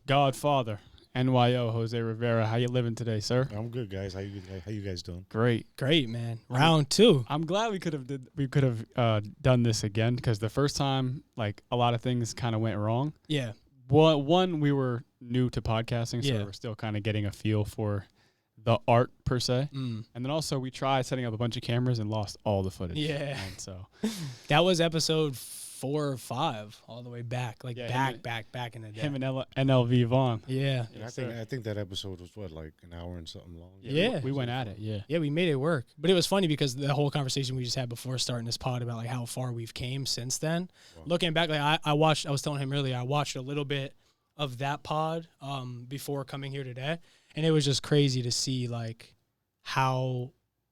Godfather, NYO, Jose Rivera. How you living today, sir? I'm good, guys. How you guys doing? Great. Great, man. Round two. I'm glad we could have done this again because the first time, like, a lot of things kind of went wrong. Yeah. Well, one, we were new to podcasting, so Yeah. we're still kind of getting a feel for the art per se. Mm. And then also we tried setting up a bunch of cameras and lost all the footage. Yeah. And so That was episode 4 or 5, all the way back, like Yeah, back in the day. him and NLV Vaughn. Yeah. And I think that episode was like an hour and something long. Yeah. We went at it, yeah. Yeah, we made it work. But it was funny because the whole conversation we just had before starting this pod about like how far we've came since then. Wow. Looking back, like I was telling him earlier, I watched a little bit of that pod before coming here today, and it was just crazy to see like how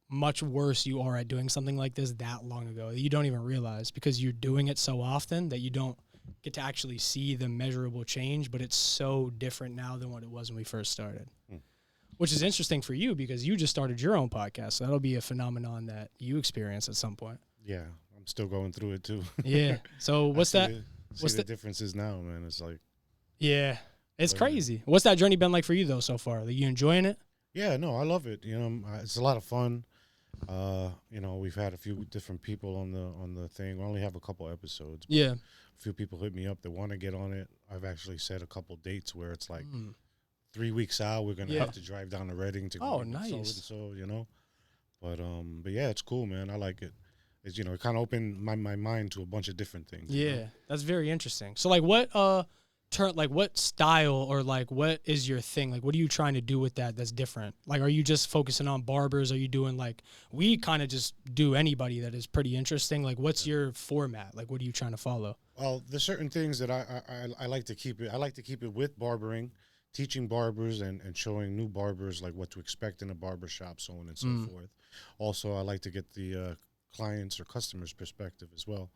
much worse you are at doing something like this that long ago. You don't even realize because you're doing it so often that you don't get to actually see the measurable change, but it's so different now than what it was when we first started. Which is interesting for you because you just started your own podcast. So that'll be a phenomenon that you experience at some point. Yeah, I'm still going through it too. Yeah. So what's that? What's the differences now, man? It's like, Yeah. It's But, crazy. What's that journey been like for you though so far? Are you enjoying it? yeah, no, I love it. You know, it's a lot of fun. You know, we've had a few different people on the thing. We only have a couple episodes. But Yeah. a few people hit me up that want to get on it. I've actually set a couple dates where it's like 3 weeks out. We're gonna Yeah. have to drive down to Reading to Oh, go meet nice. so you know. But yeah, it's cool, man. I like it. It's, you know, it kind of opened my mind to a bunch of different things. you know? Yeah. That's very interesting. So like what what style or like what is your thing? Like what are you trying to do with that's different? Like are you just focusing on barbers? Are you doing like we kind of just do anybody that is pretty interesting? Like what's your format? Like what are you trying to follow? Well, there's certain things that I like to keep it. I like to keep it with barbering, teaching barbers and showing new barbers like what to expect in a barbershop, so on and so forth. Also, I like to get the clients or customers' perspective as well.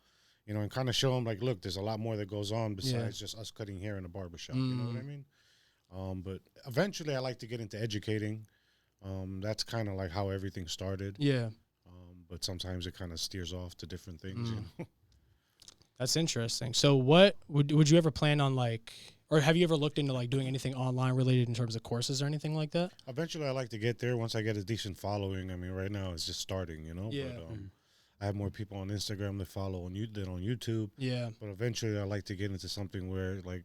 You know, and kind of show them like, look, there's a lot more that goes on besides just us cutting hair in a barbershop. You know what I mean? But eventually, I like to get into educating. That's kind of like how everything started. Yeah. But sometimes it kind of steers off to different things. You know? That's interesting. So what would you ever plan on like, or have you ever looked into like doing anything online related in terms of courses or anything like that? Eventually, I like to get there once I get a decent following. I mean, right now it's just starting, you know. Yeah. But, I have more people on Instagram to follow than on YouTube. Yeah. But eventually, I like to get into something where, like,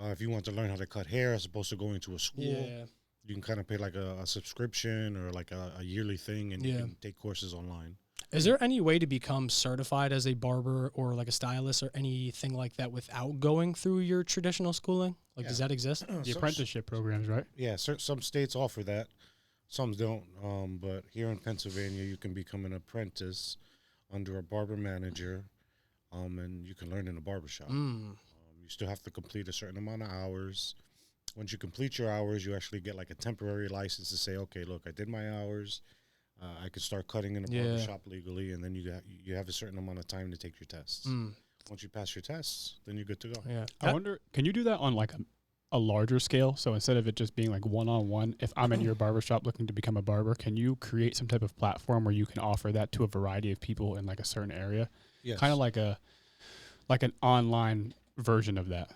if you want to learn how to cut hair as opposed to going to a school, Yeah. you can kind of pay like a subscription or like a yearly thing, and you can take courses online. Is there any way to become certified as a barber or like a stylist or anything like that without going through your traditional schooling? Like, does that exist? The apprenticeship programs, right? Yeah, some states offer that. Some don't. But here in Pennsylvania, you can become an apprentice under a barber manager, and you can learn in a barbershop. You still have to complete a certain amount of hours. Once you complete your hours, you actually get like a temporary license to say, okay, look, I did my hours. I could start cutting in a barbershop legally, and then you have a certain amount of time to take your tests. Once you pass your tests, then you're good to go. Yeah. I wonder, can you do that on like a larger scale? So instead of it just being like one-on-one, if I'm in your barbershop looking to become a barber, can you create some type of platform where you can offer that to a variety of people in like a certain area? Yes. Kind of like an online version of that.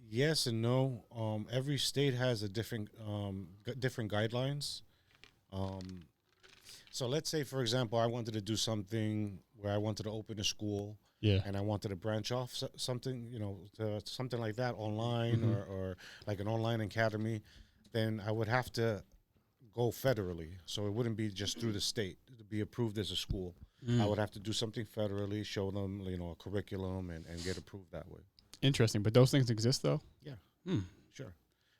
Yes and no. Every state has a different guidelines. So let's say, for example, I wanted to do something where I wanted to open a school. Yeah. And I wanted to branch off something, you know, to something like that online or like an online academy, then I would have to go federally. So it wouldn't be just through the state to be approved as a school. I would have to do something federally, show them, you know, a curriculum and get approved that way. Interesting. But those things exist though? Yeah, sure.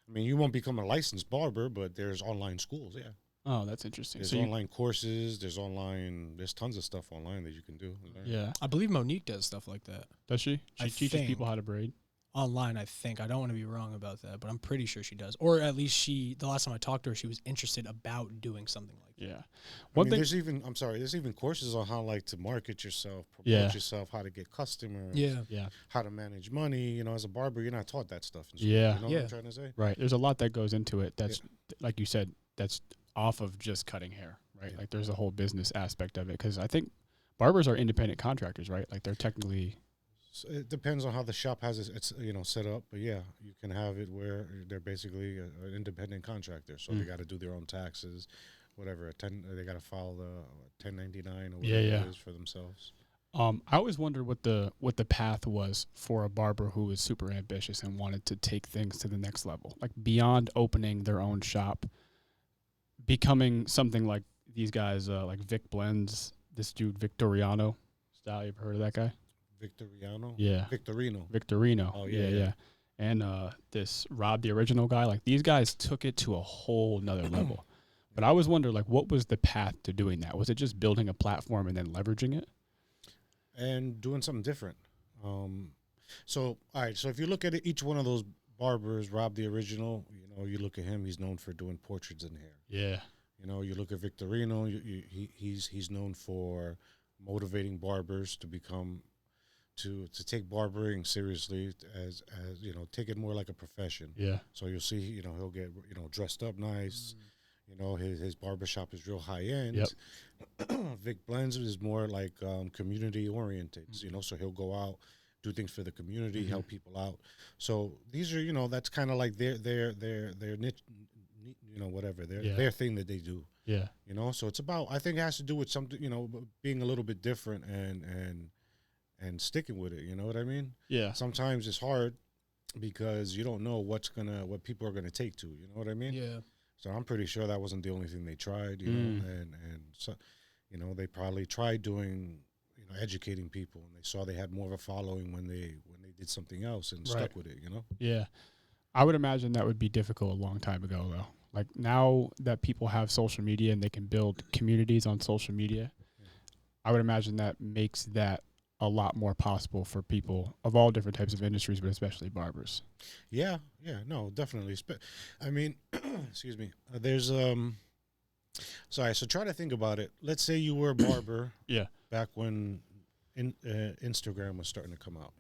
I mean, you won't become a licensed barber, but there's online schools, yeah. Oh, that's interesting. There's online courses. There's tons of stuff online that you can do. Yeah. I believe Monique does stuff like that. Does she? She I teaches think. people how to braid? Online, I think. I don't want to be wrong about that, but I'm pretty sure she does. Or at least the last time I talked to her, she was interested about doing something like that. Yeah. There's even courses on how like to market yourself, promote yourself, how to get customers, Yeah. how to manage money. You know, as a barber, you're not taught that stuff in school. Yeah. You know what I'm trying to say? Right. There's a lot that goes into it. That's like you said, that's off of just cutting hair, right? Yeah. Like there's a whole business aspect of it because I think barbers are independent contractors, right? Like they're technically So it depends on how the shop has it's set up, but yeah, you can have it where they're basically an independent contractor, so they got to do their own taxes, whatever. They got to file the 1099 or whatever it is for themselves. I always wondered what the path was for a barber who was super ambitious and wanted to take things to the next level, like beyond opening their own shop, becoming something like these guys, like Vic Blends, this dude Victoriano style. You ever heard of that guy? Victoriano? Yeah. Victorino. Oh, yeah. And this Rob the Original guy, like these guys took it to a whole nother level. But I always wonder, like, what was the path to doing that? Was it just building a platform and then leveraging it? And doing something different. So, all right, so if you look at each one of those barbers, Rob the Original, you look at him, he's known for doing portraits and hair. Yeah. You look at Victorino, he's known for motivating barbers to become to take barbering seriously as take it more like a profession. Yeah. So you'll see, he'll get dressed up nice. His barbershop is real high end. Yep. Vic Blends is more like community oriented. So he'll go out, do things for the community, help people out. So these are that's kind of like their niche, whatever their thing that they do. Yeah. So it's about, I think it has to do with something, being a little bit different and sticking with it. You know what I mean? Yeah. Sometimes it's hard because you don't know what people are gonna take to. You know what I mean? Yeah. So I'm pretty sure that wasn't the only thing they tried. And so, they probably tried doing, educating people, and they saw they had more of a following when they did something else and stuck with it. Yeah. I would imagine that would be difficult a long time ago, though. Like now that people have social media and they can build communities on social media, I would imagine that makes that a lot more possible for people of all different types of industries, but especially barbers. Yeah, no, definitely. I mean, excuse me. There's so try to think about it. Let's say you were a barber. Yeah. Back when Instagram was starting to come out.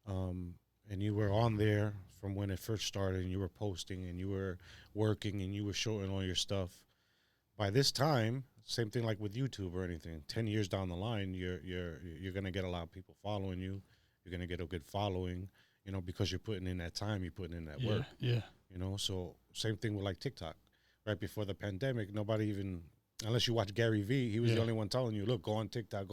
And you were on there from when it first started, and you were posting, and you were working, and you were showing all your stuff. By this time, same thing like with YouTube or anything. 10 years down the line, you're gonna get a lot of people following you. You're gonna get a good following, because you're putting in that time, you're putting in that work. Yeah. So same thing with like TikTok. Right before the pandemic, nobody even, unless you watch Gary Vee, he was the only one telling you, look, go on TikTok.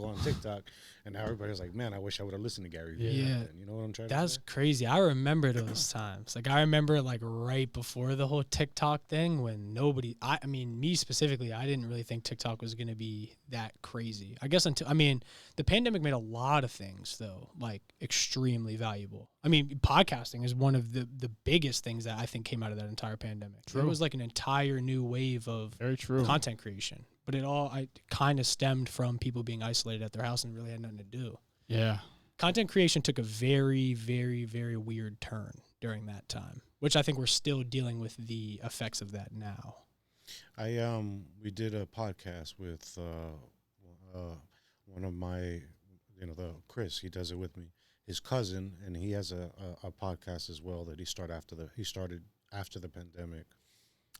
And now everybody's like, man, I wish I would have listened to Gary Vee. Yeah. You know what I'm trying to say? That's crazy. I remember those times. Like, I remember, like, right before the whole TikTok thing when I mean, me specifically, I didn't really think TikTok was going to be that crazy. I guess the pandemic made a lot of things, though, like, extremely valuable. I mean, podcasting is one of the biggest things that I think came out of that entire pandemic. True. There was, like, an entire new wave of Very true. content creation. But I kind of stemmed from people being isolated at their house and really had nothing to do. Yeah. Content creation took a very, very, very weird turn during that time, which I think we're still dealing with the effects of that now. We did a podcast with one of my, Chris, he does it with me, his cousin, and he has a podcast as well that he started after the pandemic.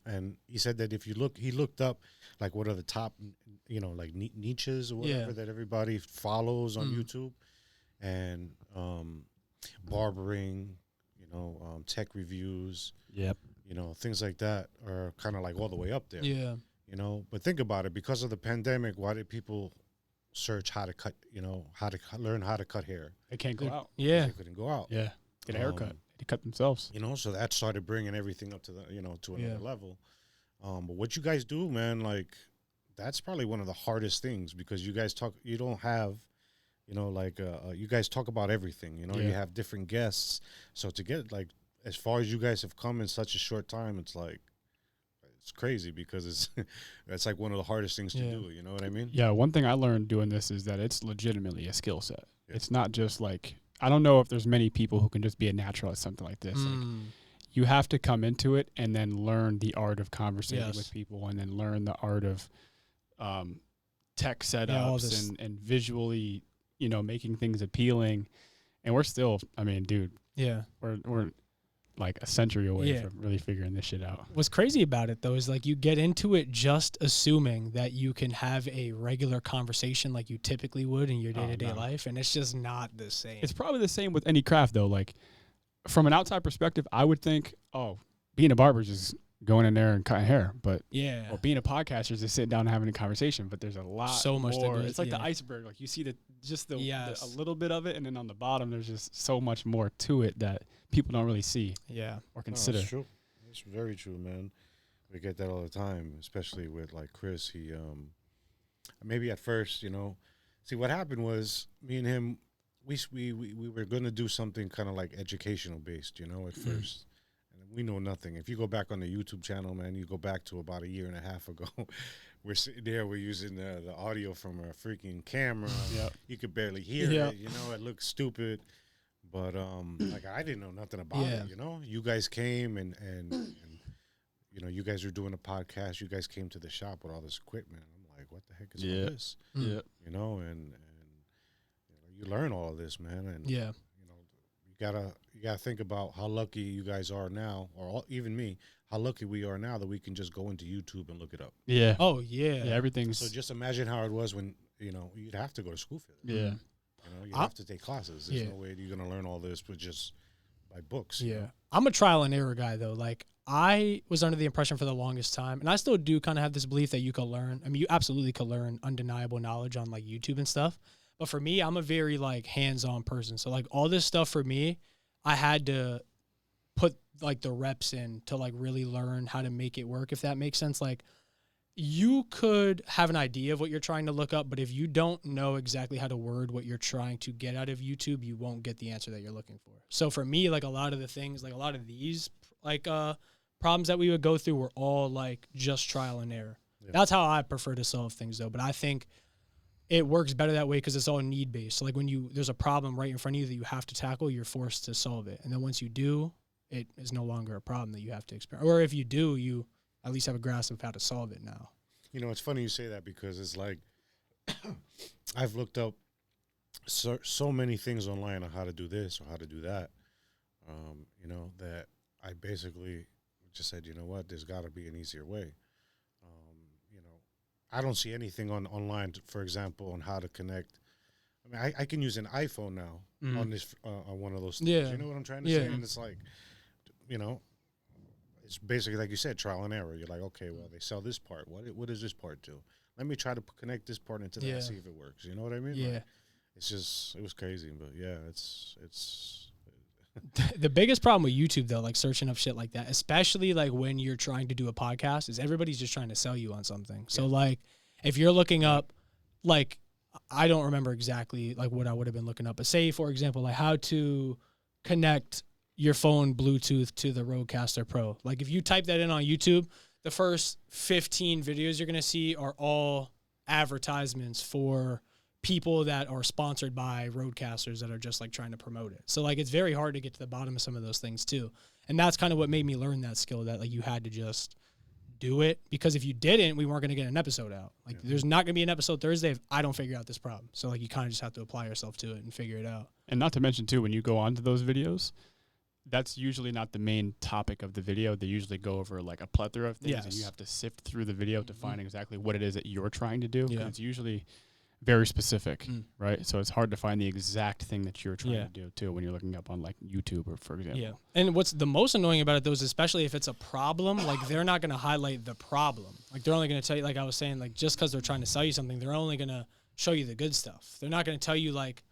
And he said that if you look, he looked up like what are the top, like niches or whatever that everybody follows on YouTube, and barbering, tech reviews, things like that are kind of like all the way up there. Yeah. But think about it, because of the pandemic, why did people search how to cut, learn how to cut hair? They can't go out. Yeah. They couldn't go out. Yeah. Get a haircut. They cut themselves. So that started bringing everything up to the, to another level. But what you guys do, man, like, that's probably one of the hardest things, because you guys you don't have, you guys talk about everything, you have different guests. So to get, like, as far as you guys have come in such a short time, it's like, it's crazy, because that's like one of the hardest things to do. You know what I mean? Yeah. One thing I learned doing this is that it's legitimately a skill set. Yeah. It's not just like, I don't know if there's many people who can just be a natural at something like this. Like, you have to come into it and then learn the art of conversating with people, and then learn the art of tech setups and visually, making things appealing. And we're still, I mean, dude, we're like a century away Yeah. from really figuring this shit out. What's crazy about it though is like you get into it just assuming that you can have a regular conversation like you typically would in your day-to-day no. life, and it's just not the same. It's probably the same with any craft though. Like from an outside perspective, I would think, oh, being a barber is just going in there and cutting hair, but yeah. or being a podcaster is just sitting down and having a conversation. But there's a lot, So much to more. do, It's like the yeah. iceberg. Like you see the Yes. a little bit of it, and then on the bottom there's just so much more to it that people don't really see Yeah. or No, consider. it's true. It's very true, man. We get that all the time, especially with like Chris. He maybe at first, see what happened was me and him, we were gonna do something kind of like educational based, at first. And we know nothing. If you go back on the YouTube channel, man, you go back to about a year and a half ago. We're sitting there, we're using the audio from a freaking camera. Yep. You could barely hear Yep. it, it looks stupid. But like I didn't know nothing about Yeah. it, You guys came and you guys are doing a podcast. You guys came to the shop with all this equipment. I'm like, what the heck is all this? Yeah. And you learn all of this, man. And Yeah. you gotta think about how lucky you guys are now, or even me, how lucky we are now that we can just go into YouTube and look it up. Yeah. Oh yeah. Yeah. Everything's. So just imagine how it was when you'd have to go to school for this. yeah. You have to take classes. There's Yeah. no way you're gonna learn all this with just by books. Yeah. I'm a trial and error guy though. Like I was under the impression for the longest time, and I still do kind of have this belief that you can learn. I mean, you absolutely could learn undeniable knowledge on like YouTube and stuff. But for me, I'm a very like hands-on person. So like all this stuff for me, I had to put like the reps in to like really learn how to make it work, if that makes sense. Like you could have an idea of what you're trying to look up, but if you don't know exactly how to word what you're trying to get out of YouTube, you won't get the answer that you're looking for. So for me, like a lot of the things, like a lot of these like problems that we would go through were all like just trial and error. Yeah. That's how I prefer to solve things though. But I think it works better that way because it's all need based. So like when there's a problem right in front of you that you have to tackle, you're forced to solve it. And then once you do, it is no longer a problem that you have to experience. Or if you do, you at least have a grasp of how to solve it now. It's funny you say that because it's like I've looked up so many things online on how to do this or how to do that, that I basically just said, you know what, there's got to be an easier way. I don't see anything online, for example, on how to connect. I mean, I can use an iPhone now on this on one of those things. Yeah. You know what I'm trying to Yeah. say? And it's like, it's basically like you said, trial and error. You're like, okay, well, they sell this part. What does this part do? Let me try to connect this part into that Yeah. and see if it works. You know what I mean? Yeah. Like, it was crazy, but yeah, it's The biggest problem with YouTube though, like searching up shit like that, especially like when you're trying to do a podcast, is everybody's just trying to sell you on something. So like if you're looking up, like I don't remember exactly like what I would have been looking up, but say for example, like how to connect your phone Bluetooth to the Rodecaster Pro. Like if you type that in on YouTube, the first 15 videos you're going to see are all advertisements for people that are sponsored by roadcasters that are just like trying to promote it. So like it's very hard to get to the bottom of some of those things too. And that's kind of what made me learn that skill, that like you had to just do it, because if you didn't, we weren't going to get an episode out. Like there's not going to be an episode Thursday if I don't figure out this problem. So like you kind of just have to apply yourself to it and figure it out. And not to mention too, when you go onto those videos, that's usually not the main topic of the video. They usually go over like a plethora of things, and Yes. you have to sift through the video to find exactly what it is that you're trying to do. Yeah. It's usually very specific, right? So it's hard to find the exact thing that you're trying to do too when you're looking up on like YouTube or for example. Yeah. And what's the most annoying about it though is especially if it's a problem, like they're not going to highlight the problem. Like they're only going to tell you, like I was saying, like just because they're trying to sell you something, they're only going to show you the good stuff. They're not going to tell you like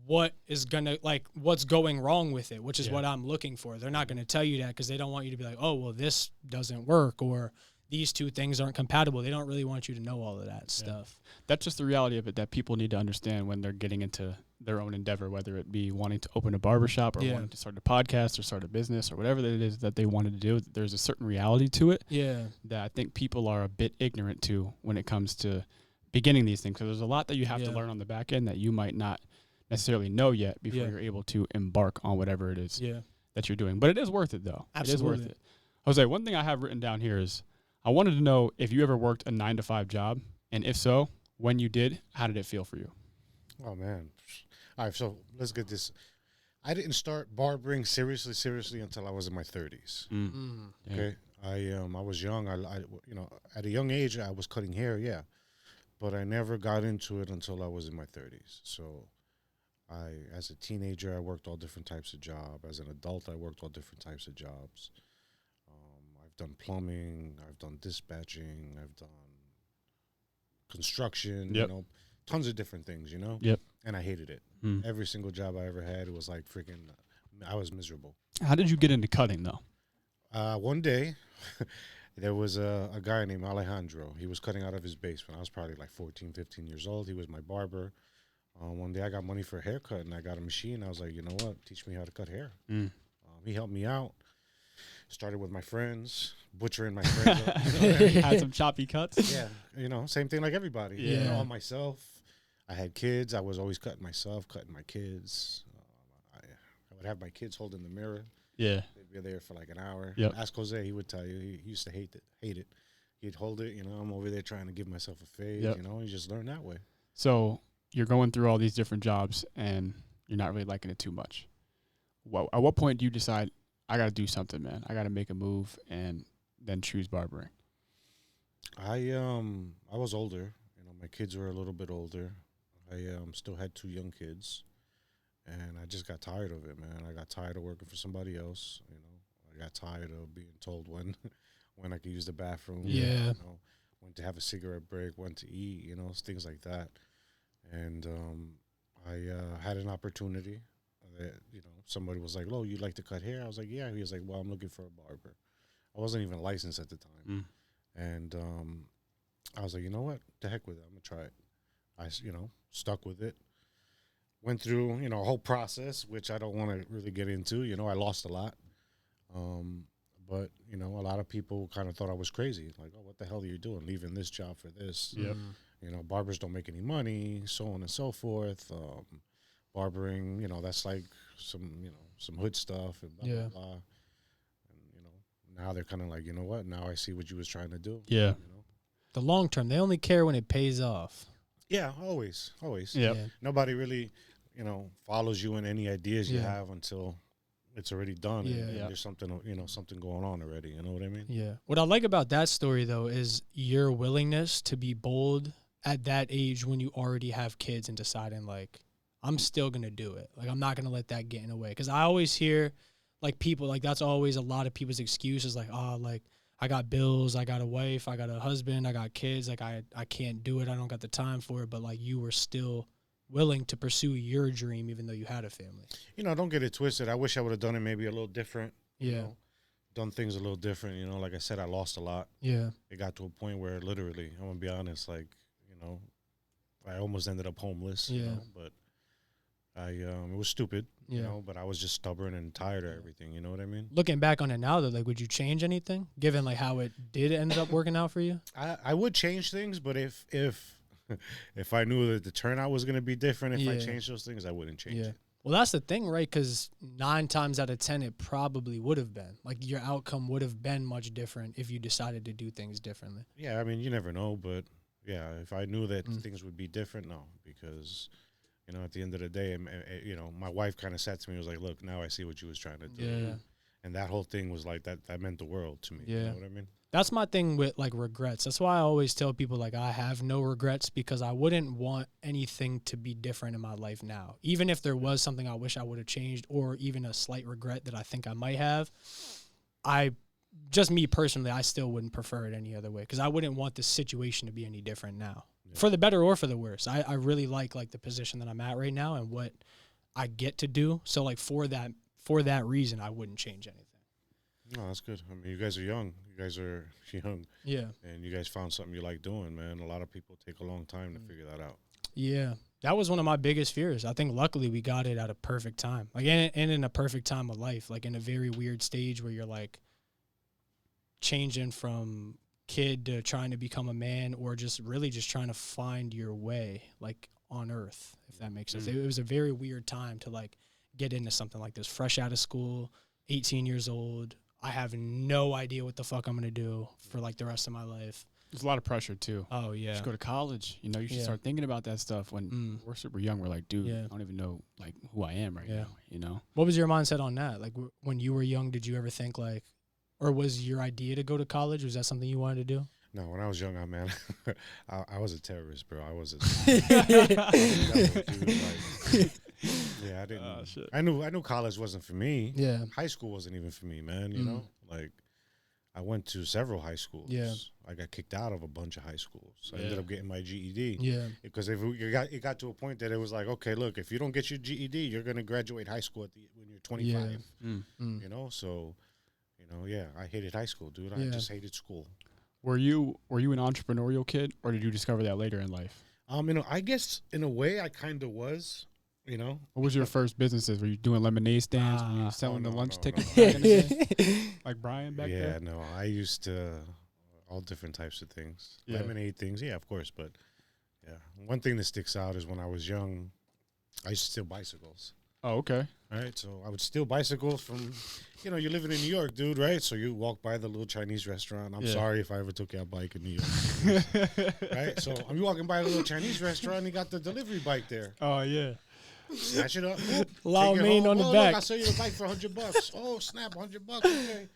what is going to, like what's going wrong with it, which is what I'm looking for. They're not going to tell you that because they don't want you to be like, oh, well, this doesn't work, or these two things aren't compatible. They don't really want you to know all of that stuff. That's just the reality of it that people need to understand when they're getting into their own endeavor, whether it be wanting to open a barbershop or wanting to start a podcast or start a business or whatever it is that they wanted to do. There's a certain reality to it that I think people are a bit ignorant to when it comes to beginning these things. So there's a lot that you have to learn on the back end that you might not necessarily know yet before you're able to embark on whatever it is that you're doing. But it is worth it, though. Absolutely. It is worth it. Jose, one thing I have written down here is I wanted to know if you ever worked a 9-to-5 job, and if so, when you did, how did it feel for you? Oh man! All right, so let's get this. I didn't start barbering seriously until I was in my 30s. Yeah. Okay, I was young. At a young age, I was cutting hair. Yeah, but I never got into it until I was in my 30s. So, as a teenager, I worked all different types of jobs. As an adult, I worked all different types of jobs. I've done plumbing. I've done dispatching. I've done construction. Yep. Tons of different things. Yep. And I hated it. Every single job I ever had, it was like freaking. I was miserable. How did you get into cutting though? One day, there was a guy named Alejandro. He was cutting out of his basement. I was probably like 14, 15 years old. He was my barber. One day I got money for a haircut, and I got a machine. I was like, you know what? Teach me how to cut hair. He helped me out. Started with my friends, butchering my friends up. Had some choppy cuts. Yeah, same thing like everybody. Yeah. All myself. I had kids. I was always cutting myself, cutting my kids. I would have my kids holding the mirror. Yeah. They'd be there for like an hour. Yep. Ask Jose, he would tell you. He used to hate it. He'd hold it, I'm over there trying to give myself a fade, Yep. You just learn that way. So you're going through all these different jobs and you're not really liking it too much. At what point do you decide, I got to do something, man? I got to make a move and then choose barbering? I was older. My kids were a little bit older. I still had 2 young kids. And I just got tired of it, man. I got tired of working for somebody else. I got tired of being told when I could use the bathroom. Yeah. When to have a cigarette break, when to eat, things like that. And I had an opportunity that, somebody was like, "Oh, you'd like to cut hair?" I was like, "Yeah." He was like, "Well, I'm looking for a barber." I wasn't even licensed at the time. And I was like, "You know what? The heck with it. I'm going to try it." I, stuck with it. Went through, a whole process, which I don't want to really get into. I lost a lot. But, a lot of people kind of thought I was crazy. Like, "Oh, what the hell are you doing, leaving this job for this?" Yep. Barbers don't make any money, so on and so forth. Barbering, that's like some hood stuff and blah, blah, blah. And, now they're kind of like, you know what? Now I see what you was trying to do. Yeah. The long term, they only care when it pays off. Yeah, always. Yep. Yeah. Nobody really, follows you in any ideas you have until it's already done. Yeah. And Yeah. there's something going on already. You know what I mean? Yeah. What I like about that story, though, is your willingness to be bold at that age when you already have kids and deciding, like, I'm still going to do it. Like, I'm not going to let that get in the way. Because I always hear, like, people, like, that's always a lot of people's excuses, like, like, I got bills, I got a wife, I got a husband, I got kids, like, I can't do it, I don't got the time for it, but, like, you were still willing to pursue your dream even though you had a family. Don't get it twisted. I wish I would have done it maybe a little different. Yeah. Done things a little different. Like I said, I lost a lot. Yeah. It got to a point where literally, I'm going to be honest, like, I almost ended up homeless. Yeah. But it was stupid, Yeah. but I was just stubborn and tired of everything. You know what I mean? Looking back on it now, though, like, would you change anything given, like, how it did end up working out for you? I would change things, but if if I knew that the turnout was going to be different, if I Yeah. changed those things, I wouldn't change Yeah. it. Well, that's the thing, right? Because 9 times out of 10, it probably would have been. Like, your outcome would have been much different if you decided to do things differently. Yeah, I mean, you never know, but yeah, if I knew that things would be different, no, because, at the end of the day, my wife kind of said to me, was like, "Look, now I see what you was trying to do." Yeah. And that whole thing was like, that meant the world to me. Yeah. You know what I mean? That's my thing with, like, regrets. That's why I always tell people, like, I have no regrets because I wouldn't want anything to be different in my life now. Even if there was something I wish I would have changed or even a slight regret that I think I might have, just me personally, I still wouldn't prefer it any other way because I wouldn't want the situation to be any different now. Yeah. For the better or for the worse. I really like the position that I'm at right now and what I get to do. So, like, for that reason, I wouldn't change anything. No, that's good. I mean, you guys are young. You guys are young. Yeah. And you guys found something you like doing, man. A lot of people take a long time to figure that out. Yeah. That was one of my biggest fears. I think luckily we got it at a perfect time. Like, and in a perfect time of life, like in a very weird stage where you're like changing from kid to trying to become a man or just really just trying to find your way, like, on earth, if that makes sense. It was a very weird time to, like, get into something like this, fresh out of school, 18 years old. I have no idea what the fuck I'm gonna do for like the rest of my life. There's a lot of pressure too. Oh You yeah. should go to college. You know, you should start thinking about that stuff when we're super young. We're like, dude, I don't even know like who I am right now. You know. What was your mindset on that? Like when you were young, did you ever think like, or was your idea to go to college? Was that something you wanted to do? No, when I was young, I was a terrorist, bro. I was a yeah, I didn't. I knew college wasn't for me. Yeah. High school wasn't even for me, man. You know, like I went to several high schools. Yeah. I got kicked out of a bunch of high schools. I ended up getting my GED. Yeah. Because it got to a point that it was like, okay, look, if you don't get your GED, you're gonna graduate high school when you're 25. You know, so I hated high school, dude. I just hated school. Were you an entrepreneurial kid, or did you discover that later in life? I guess in a way I kind of was. You know, what was your first businesses? Were you doing lemonade stands? Were you selling the lunch tickets? No. Back in the day? Like Brian back there? Yeah, no, I used to all different types of things. Lemonade things, yeah, of course. But yeah, one thing that sticks out is when I was young, I used to steal bicycles. Oh, okay. Right, so I would steal bicycles from, you're living in New York, dude, right? So you walk by the little Chinese restaurant. I'm sorry if I ever took your bike in New York. Right? So I'm walking by the little Chinese restaurant, and he got the delivery bike there. Oh, yeah. Snatch it up. Lao mein on the back. Look, I'll sell you the bike for $100. Oh, snap, $100. Okay.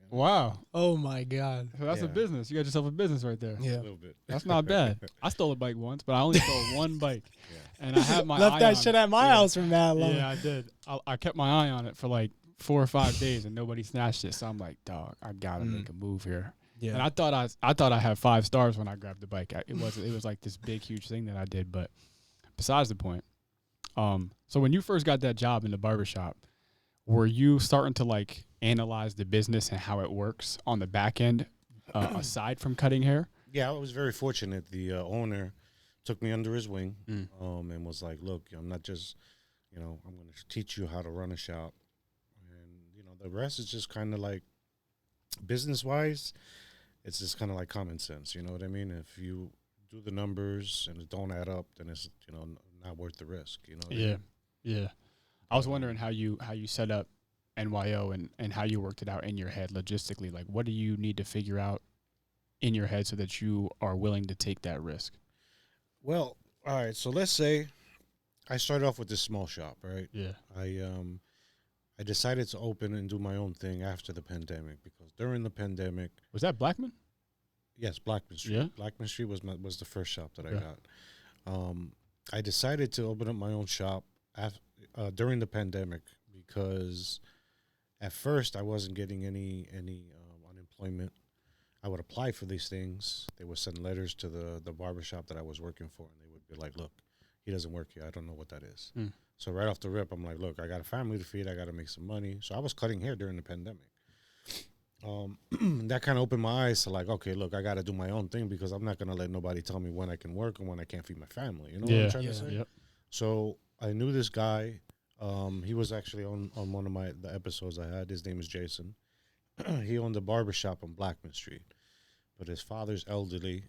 Wow. Oh, my God. So that's a business. You got yourself a business right there. Yeah. A little bit. That's not bad. I stole a bike once, but I only stole one bike. And I had my left eye that on shit it. at my house for mad long. Yeah, I did. I kept my eye on it for like 4 or 5 days, and nobody snatched it. So I'm like, dog, I gotta make a move here. Yeah. And I thought I had 5 stars when I grabbed the bike. It was like this big, huge thing that I did. But besides the point, so when you first got that job in the barbershop, were you starting to like analyze the business and how it works on the back end, aside from cutting hair? Yeah, I was very fortunate. The owner took me under his wing and was like, look, I'm not just, I'm going to teach you how to run a shop. And, the rest is just kind of like business-wise, it's just kind of like common sense. You know what I mean? If you do the numbers and it don't add up, then it's, not worth the risk. You know what I mean? Yeah. I was wondering how you set up NYO and how you worked it out in your head logistically. Like, what do you need to figure out in your head so that you are willing to take that risk? Well, all right. So let's say I started off with this small shop, right? Yeah. I decided to open and do my own thing after the pandemic because during the pandemic, was that Blackman? Yes, Blackman Street. Yeah. Blackman Street was the first shop that I got. I decided to open up my own shop during the pandemic because at first I wasn't getting any unemployment. I would apply for these things. They would send letters to the barbershop that I was working for, and they would be like, look, he doesn't work here. I don't know what that is. So right off the rip, I'm like, look, I got a family to feed. I got to make some money. So I was cutting hair during the pandemic. That kind of opened my eyes to like, okay, look, I got to do my own thing because I'm not going to let nobody tell me when I can work and when I can't feed my family. You know what I'm trying to say? Yep. So I knew this guy. He was actually on one of the episodes I had. His name is Jason. He owned a barbershop on Blackman Street. But his father's elderly,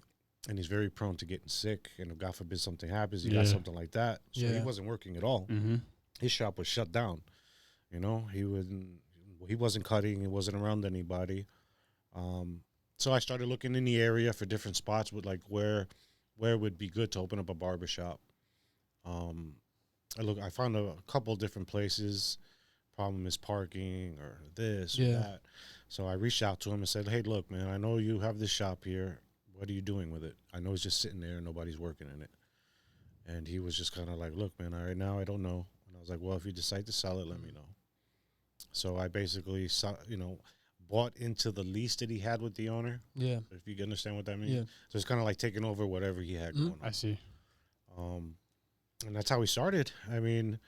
and he's very prone to getting sick. And if God forbid something happens, he got something like that. So he wasn't working at all. His shop was shut down. He wasn't cutting. He wasn't around anybody. So I started looking in the area for different spots with like where it would be good to open up a barbershop. I found a couple different places. Problem is parking or this or that. So I reached out to him and said, hey, look, man, I know you have this shop here. What are you doing with it? I know it's just sitting there and nobody's working in it. And he was just kind of like, look, man, right now I don't know. And I was like, well, if you decide to sell it, let me know. So I basically, bought into the lease that he had with the owner. Yeah. If you understand what that means. Yeah. So it's kind of like taking over whatever he had going on. I see. And that's how we started. I mean,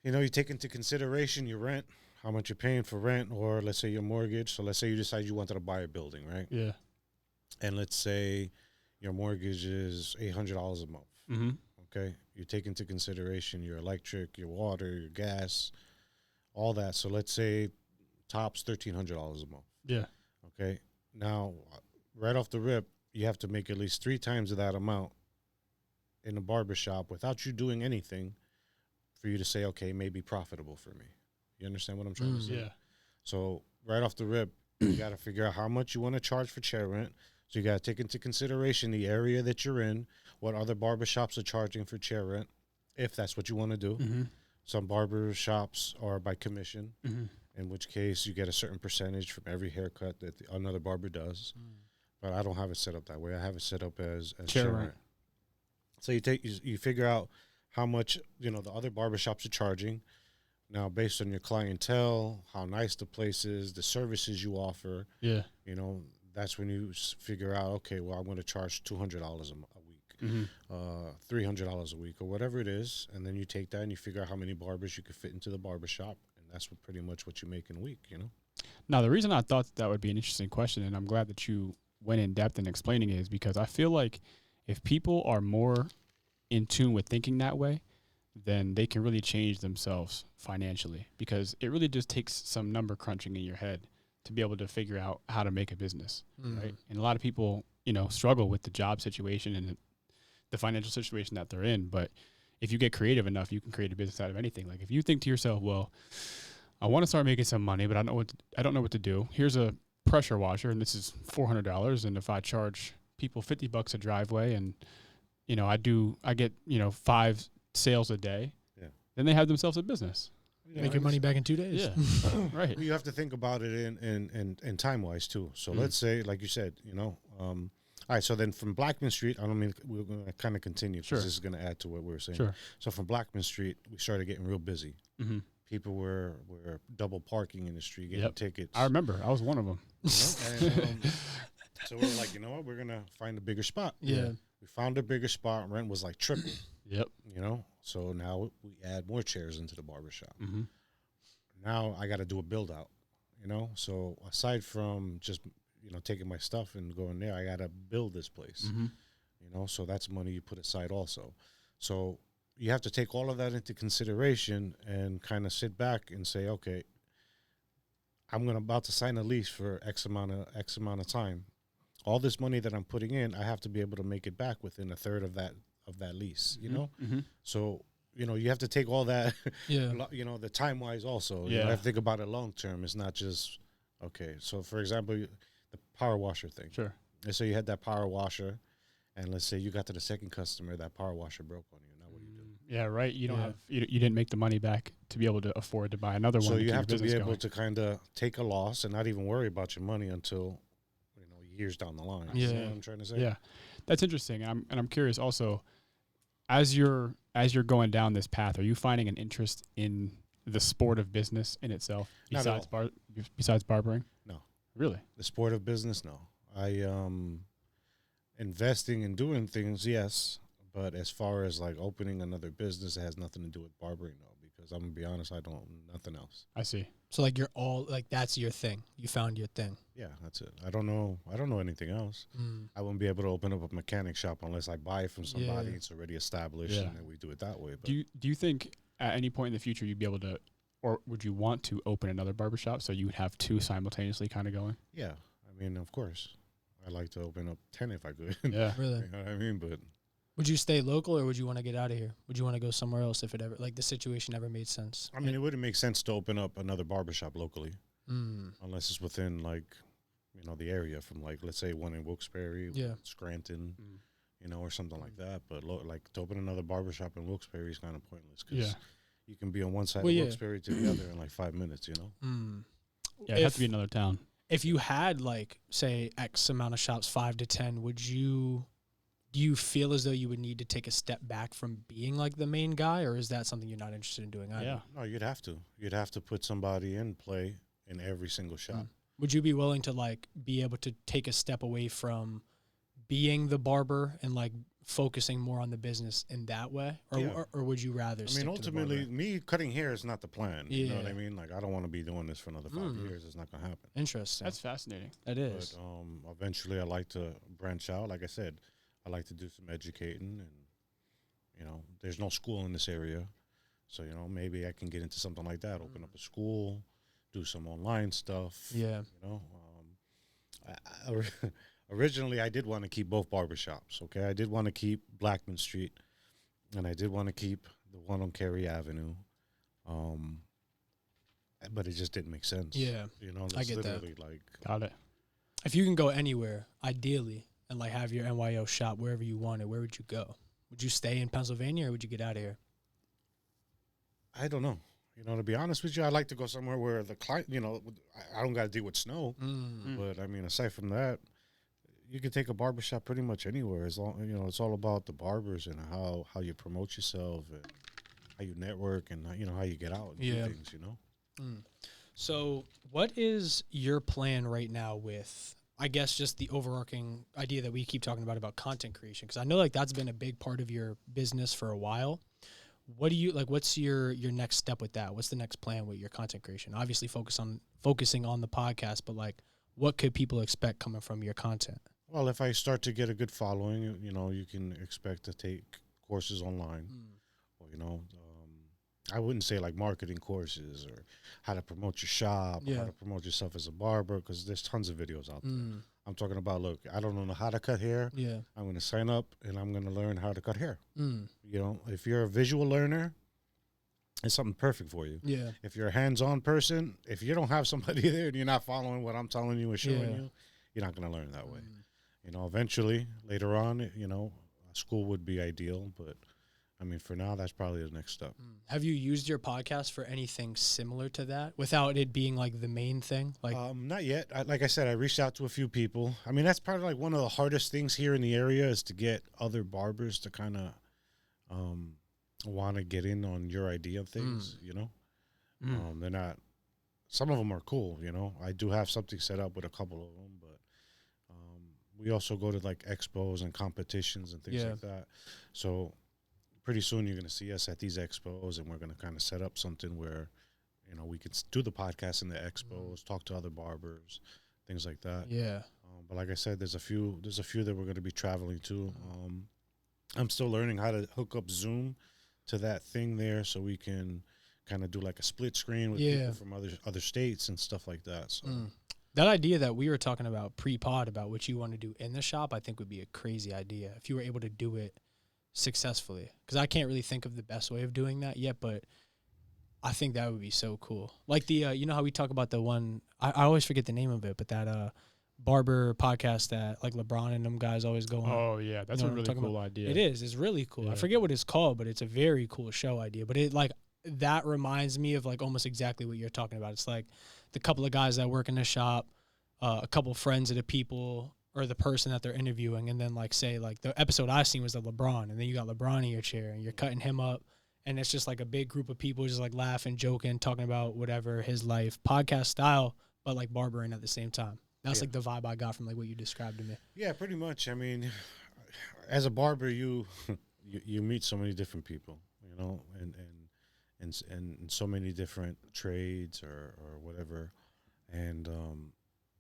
you take into consideration your rent, how much you're paying for rent, or let's say your mortgage. So let's say you decide you wanted to buy a building, right? Yeah. And let's say your mortgage is $800 a month. Okay. You take into consideration your electric, your water, your gas, all that. So let's say tops $1,300 a month. Yeah. Okay. Now, right off the rip, you have to make at least 3 times of that amount in a barbershop without you doing anything for you to say, okay, maybe profitable for me. You understand what I'm trying to say? Yeah. So right off the rip, you got to figure out how much you want to charge for chair rent. So you got to take into consideration the area that you're in, what other barbershops are charging for chair rent, if that's what you want to do. Mm-hmm. Some barbershops are by commission, Mm-hmm. in which case you get a certain percentage from every haircut that another barber does. But I don't have it set up that way. I have it set up as chair rent. So you figure out how much, the other barbershops are charging. Now, based on your clientele, how nice the place is, the services you offer, Yeah. That's when you figure out, okay, well, I'm going to charge $200 a week, $300 a week, or whatever it is. And then you take that and you figure out how many barbers you could fit into the barbershop. And that's pretty much what you make in a week, Now, the reason I thought that would be an interesting question, and I'm glad that you went in depth in explaining it, is because I feel like if people are more in tune with thinking that way, then they can really change themselves financially, because it really just takes some number crunching in your head to be able to figure out how to make a business, right? And a lot of people, struggle with the job situation and the financial situation that they're in. But if you get creative enough, you can create a business out of anything. Like if you think to yourself, well, I want to start making some money, but I don't know what to do. Here's a pressure washer, and this is $400. And if I charge people $50 a driveway, and I get 5 sales a day, then they have themselves a business. Make your money back in 2 days. Yeah, right. You have to think about it in time wise too. So let's say, like you said, all right. So then from Blackman Street, we're going to kind of continue because this is going to add to what we were saying. Sure. So from Blackman Street, we started getting real busy. Mm-hmm. People were double parking in the street, getting tickets. I remember. I was one of them. And, so we were like, we're going to find a bigger spot. Yeah. We found a bigger spot. Rent was like triple. Yep. So now we add more chairs into the barbershop. Mm-hmm. Now I got to do a build out, So aside from just, taking my stuff and going there, I got to build this place, So that's money you put aside also. So you have to take all of that into consideration and kind of sit back and say, okay, I'm about to sign a lease for X amount of time. All this money that I'm putting in, I have to be able to make it back within a third of that lease, Mm-hmm. So, you have to take all that, Yeah. The time wise also. Yeah. You have to think about it long term. It's not just, okay. So, for example, the power washer thing. Sure. Let's say you had that power washer, and let's say you got to the second customer, that power washer broke on you. Now, what do you do? Yeah, right. You don't have you didn't make the money back to be able to afford to buy another one. So to you keep have your to be business able going. to kind of take a loss and not even worry about your money until, years down the line. Yeah. You know what I'm trying to say? Yeah, that's interesting. And I'm curious also, as you're going down this path, are you finding an interest in the sport of business in itself Not at besides barbering? No. Really? The sport of business, no. I investing and doing things, yes, but as far as like opening another business, it has nothing to do with barbering, no. Because I'm gonna be honest, I don't nothing else. I see. So like you're all like that's your thing. You found your thing. Yeah, that's it. I don't know anything else. I wouldn't be able to open up a mechanic shop unless I buy it from somebody. Yeah. It's already established, and then we do it that way. But Do you think at any point in the future you'd be able to, or would you want to open another barbershop so you would have two simultaneously kind of going? yeah, I mean, of course, I'd like to open up 10 if I could. Yeah. Really? You know what I mean? But Would you stay local or would you want to get out of here? Would you want to go somewhere else if it ever like the situation ever made sense? I mean, it wouldn't make sense to open up another barbershop locally unless it's within like, the area from like, let's say one in Wilkes-Barre, Scranton, or something like that. But like to open another barbershop in Wilkes-Barre is kind of pointless because you can be on one side of Wilkes-Barre to the other in like 5 minutes, Yeah, it'd have to be another town. If you had like say X amount of shops, 5 to 10, do you feel as though you would need to take a step back from being like the main guy, or is that something you're not interested in doing either? Yeah. No, you'd have to. You'd have to put somebody in play in every single shop. Would you be willing to like be able to take a step away from being the barber and like focusing more on the business in that way, or would you rather? I mean, ultimately, me cutting hair is not the plan. You know what I Yeah. mean? Like, I don't want to be doing this for another 5 years. It's not gonna happen. Interesting. That's fascinating. That is. But eventually, I like to branch out. Like I said, I like to do some educating, and there's no school in this area, so maybe I can get into something like that. Open up a school, do some online stuff. Yeah. Originally, I did want to keep both barbershops, okay? I did want to keep Blackman Street, and I did want to keep the one on Carey Avenue. but it just didn't make sense. Yeah, You know, I that's get that. literally like, Got it. If you can go anywhere, ideally, and like have your NYO shop wherever you wanted, where would you go? Would you stay in Pennsylvania or would you get out of here? I don't know. You know, to be honest with you, I'd like to go somewhere where the client, you know, I don't got to deal with snow. But I mean, aside from that, you can take a barbershop pretty much anywhere. As long, you know, it's all about the barbers and how you promote yourself and how you network and, you know, how you get out and do things, you know. So what is your plan right now with, I guess, just the overarching idea that we keep talking about content creation? Because I know like that's been a big part of your business for a while. What do you like? What's your next step with that? What's the next plan with your content creation? Obviously, focusing on the podcast, but like, what could people expect coming from your content? Well, if I start to get a good following, you know, you can expect to take courses online. Or, you know, I wouldn't say like marketing courses or how to promote your shop, or how to promote yourself as a barber, because there's tons of videos out there. I'm talking about, look, I don't know how to cut hair. Yeah. I'm going to sign up and I'm going to learn how to cut hair. You know, if you're a visual learner, it's something perfect for you. Yeah. If you're a hands-on person, if you don't have somebody there and you're not following what I'm telling you and showing you, you're not going to learn that way. You know, eventually, later on, you know, school would be ideal, but I mean, for now, that's probably the next step. Have you used your podcast for anything similar to that without it being like the main thing? Like, not yet. Like I said, I reached out to a few people. I mean, that's probably like one of the hardest things here in the area is to get other barbers to kind of want to get in on your idea of things, you know? They're not, some of them are cool, you know? I do have something set up with a couple of them, but we also go to like expos and competitions and things like that. So pretty soon you're going to see us at these expos, and we're going to kind of set up something where, you know, we could do the podcast in the expos, talk to other barbers, things like that. Yeah. But like I said, there's a few that we're going to be traveling to. I'm still learning how to hook up Zoom to that thing there, so we can kind of do like a split screen with people from other states and stuff like that. So that idea that we were talking about pre-pod about what you want to do in the shop, I think would be a crazy idea if you were able to do it successfully. Because I can't really think of the best way of doing that yet, but I think that would be so cool. Like the, you know how we talk about the one, I always forget the name of it, but that barber podcast that like LeBron and them guys always go on. Oh yeah, that's you know a really cool idea. It is. It's really cool. I forget what it's called, but it's a very cool show idea. But it like that reminds me of like almost exactly what you're talking about. It's like the couple of guys that work in the shop, a couple friends of the people or the person that they're interviewing, and then like say like the episode I seen was the LeBron, and then you got LeBron in your chair and you're cutting him up, and it's just like a big group of people just like laughing, joking, talking about whatever his life, podcast style, but like barbering at the same time. That's like the vibe I got from like what you described to me. yeah, pretty much. I mean, as a barber, you meet so many different people, you know, and so many different trades or whatever, and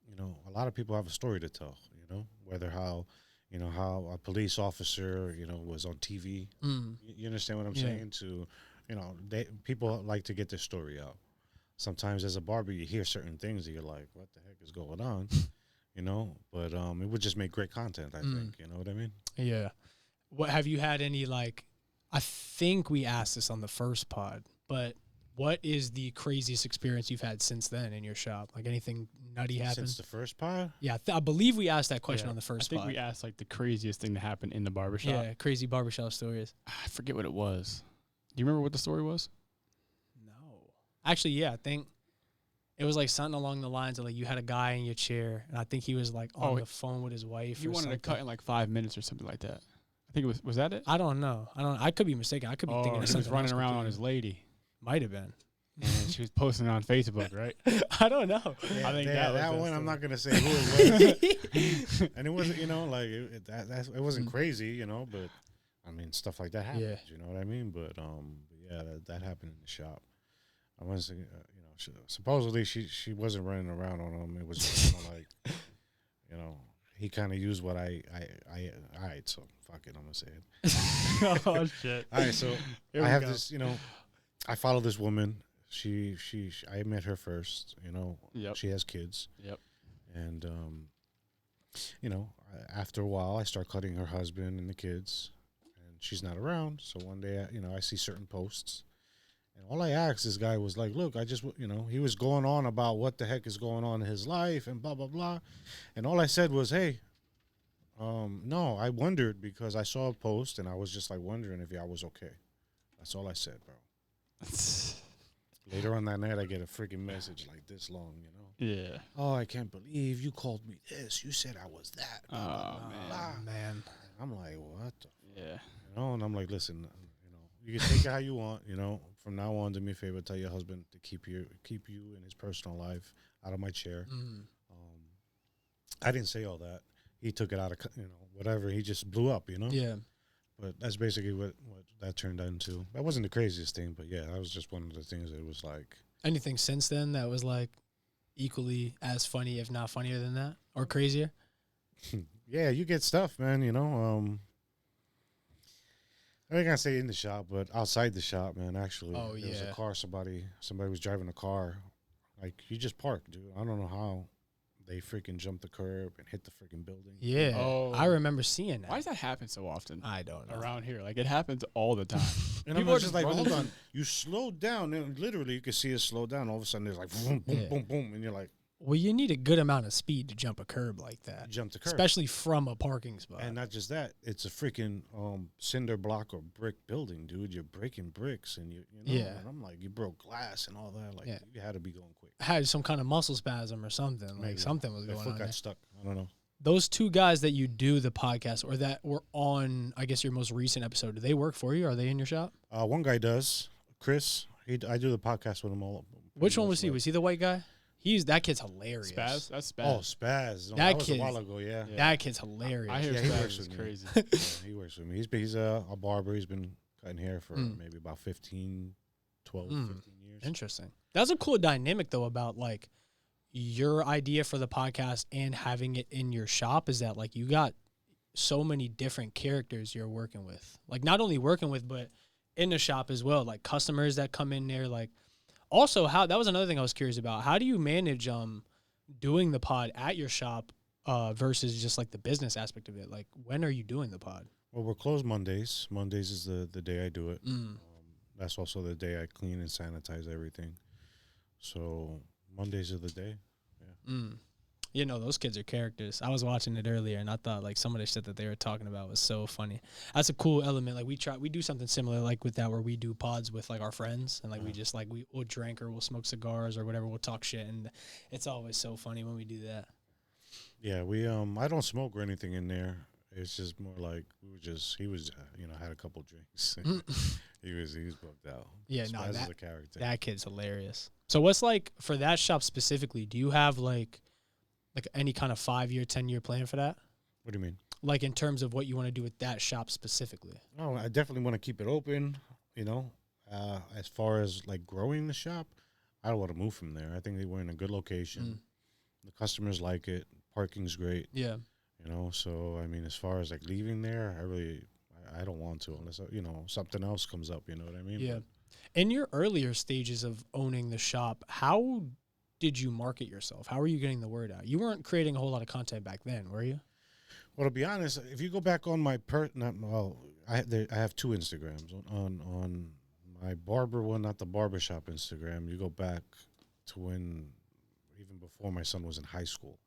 you know, a lot of people have a story to tell. You know, whether how a police officer, you know, was on TV. You understand what I'm saying? To, you know, people like to get their story out. Sometimes as a barber, you hear certain things that you're like, what the heck is going on? You know, but it would just make great content, I think. You know what I mean? Yeah. What have you had any like, I think we asked this on the first pod, but what is the craziest experience you've had since then in your shop? Like anything nutty happened? Since the first pod? Yeah, I believe we asked that question on the first pod. I think we asked like the craziest thing to happen in the barbershop. Yeah, crazy barbershop stories. I forget what it was. Do you remember what the story was? No. Actually, yeah, I think it was like something along the lines of like you had a guy in your chair, and I think he was like on the phone with his wife. He or wanted something. to cut in like 5 minutes or something like that. I think it was that it? I don't know. I could be mistaken. I could be thinking of he something was running else around on his lady. Might have been. And she was posting it on Facebook, right? I don't know. Yeah, I think that was one. story. I'm not gonna say who it was, and it wasn't, you know, like it wasn't crazy, you know, but I mean, stuff like that happens. You know what I mean? But yeah, that happened in the shop. I wasn't, you know, supposedly she wasn't running around on him. It was just kind of like, you know, he kind of used what I all right, so fuck it, I'm gonna say it. Oh shit! All right, so I have this, you know, I follow this woman. I met her first, you know. Yep. She has kids. Yep. And you know, after a while, I start cutting her husband and the kids, and she's not around. So one day, you know, I see certain posts, And all I asked this guy was like, look, I just, you know, he was going on about what the heck is going on in his life and blah, blah, blah. And all I said was, hey, no, I wondered because I saw a post and I was just like wondering if y'all was okay. That's all I said, bro. Later on that night, I get a freaking message like this long, you know? Yeah. Oh, I can't believe you called me this. You said I was that. Oh, man. Man. And I'm like, what the? Yeah. You know, and I'm like, listen, you know, you can take it how you want, you know. From now on, do me a favor, tell your husband to keep you in his personal life out of my chair. I didn't say all that. He took it out of, you know, whatever. He just blew up, you know? Yeah. But that's basically what that turned into. That wasn't the craziest thing, but yeah, that was just one of the things that was like. Anything since then that was like equally as funny, if not funnier than that, or crazier? Yeah, you get stuff, man, you know. I ain't gonna say in the shop, but outside the shop, man, actually. Oh, there was yeah. a car, somebody was driving a car. Like, you just parked, dude. I don't know how they freaking jumped the curb and hit the freaking building. Yeah. Oh. I remember seeing that. Why does that happen so often? I don't know. Around here, like it happens all the time. And People I'm are just just like, running. hold on. You slowed down, and literally you could see it slow down. All of a sudden, there's like boom, boom, Yeah. boom, boom, and you're like, Well, you need a good amount of speed to jump a curb like that, jump the curb. especially from a parking spot. And not just that, it's a freaking cinder block or brick building, dude. You're breaking bricks, and you know. Yeah. And I'm like, you broke glass and all that. Like, Yeah. you had to be going quick. Had some kind of muscle spasm or something. Like Maybe. something was Their going foot on got there. stuck. I don't know. Those two guys that you do the podcast or that were on, I guess, your most recent episode, do they work for you? Are they in your shop? One guy does, Chris. I do the podcast with him all. Which one was he? Was he the white guy? That kid's hilarious. Spaz? That's Spaz. Oh, Spaz. No, That that was a kid- while ago. Yeah. Yeah. That kid's hilarious. I hear Yeah, he Spaz works is with me. crazy. Yeah, he works with me. He's a barber. He's been cutting hair for maybe about 12, 15 years. Interesting. That's a cool dynamic, though, about like your idea for the podcast and having it in your shop is that like you got so many different characters you're working with. Like not only working with, but in the shop as well. Like customers that come in there. Like also how that was another thing I was curious about. How do you manage doing the pod at your shop versus just like the business aspect of it? Like when are you doing the pod? Well, we're closed Mondays. Mondays is the day I do it. That's also the day I clean and sanitize everything. So Mondays are the day. Yeah. You know, those kids are characters. I was watching it earlier, and I thought, like, some of the shit that they were talking about was so funny. That's a cool element. Like, we do something similar, like, with that, where we do pods with, like, our friends, and, like, we just, like, we'll drink or we'll smoke cigars or whatever, we'll talk shit, and it's always so funny when we do that. Yeah, we I don't smoke or anything in there. It's just more like he was had a couple drinks. he was booked out. Yeah, Spaz no, is a character. That kid's hilarious. So what's, like, for that shop specifically, do you have, like any kind of 5-year, 10-year plan for that? What do you mean? Like, in terms of what you want to do with that shop specifically? No, I definitely want to keep it open, you know. As far as, like, growing the shop, I don't want to move from there. I think we're in a good location. The customers like it. Parking's great. Yeah. You know, so, I mean, as far as, like, leaving there, I don't want to unless, something else comes up, you know what I mean? Yeah. In your earlier stages of owning the shop, how did you market yourself? How were you getting the word out? You weren't creating a whole lot of content back then, were you? Well, to be honest, if you go back on my I have two Instagrams. On my barber one, not the barbershop Instagram, you go back to when, even before my son was in high school,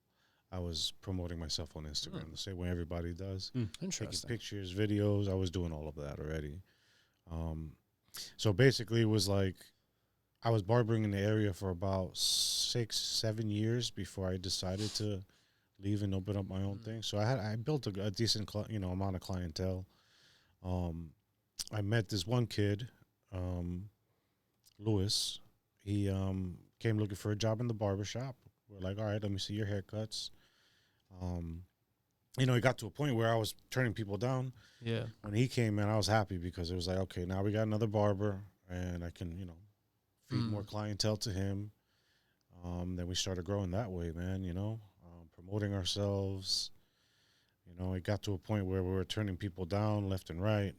I was promoting myself on Instagram the same way everybody does. Interesting. Taking pictures, videos. I was doing all of that already. So basically, it was like I was barbering in the area for about 6-7 years before I decided to leave and open up my own thing. So I built a decent amount of clientele. I met this one kid, Lewis. He came looking for a job in the barbershop. We're like, all right, let me see your haircuts. It got to a point where I was turning people down. Yeah. When he came in, I was happy because it was like, okay, now we got another barber, and I can, feed more clientele to him. Then we started growing that way, man, promoting ourselves. It got to a point where we were turning people down left and right.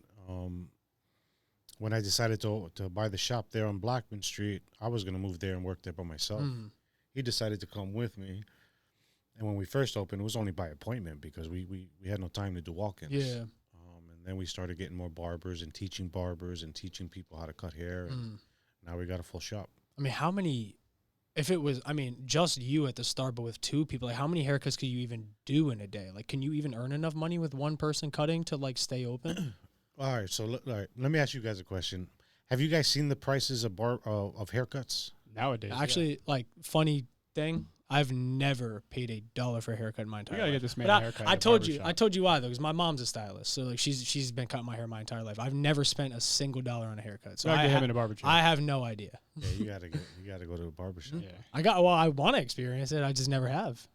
When I decided to buy the shop there on Blackman Street, I was going to move there and work there by myself. He decided to come with me. And when we first opened, it was only by appointment because we had no time to do walk-ins. Yeah. And then we started getting more barbers and teaching people how to cut hair. And Now we got a full shop. I mean, how many? If it was, I mean, just you at the start, but with 2 people, like how many haircuts could you even do in a day? Like, can you even earn enough money with one person cutting to like stay open? All right, so let me ask you guys a question. Have you guys seen the prices of of haircuts? Nowadays, Actually, like funny thing, I've never paid $1 for a haircut in my entire we gotta life. get this man But a haircut. I at a told you barbershop. why though, because my mom's a stylist, so like she's been cutting my hair my entire life. I've never spent a single dollar on a haircut, so Gotta I, get him ha- in a barbershop. I have no idea. Yeah, you gotta go to a barbershop. yeah. I want to experience it. I just never have.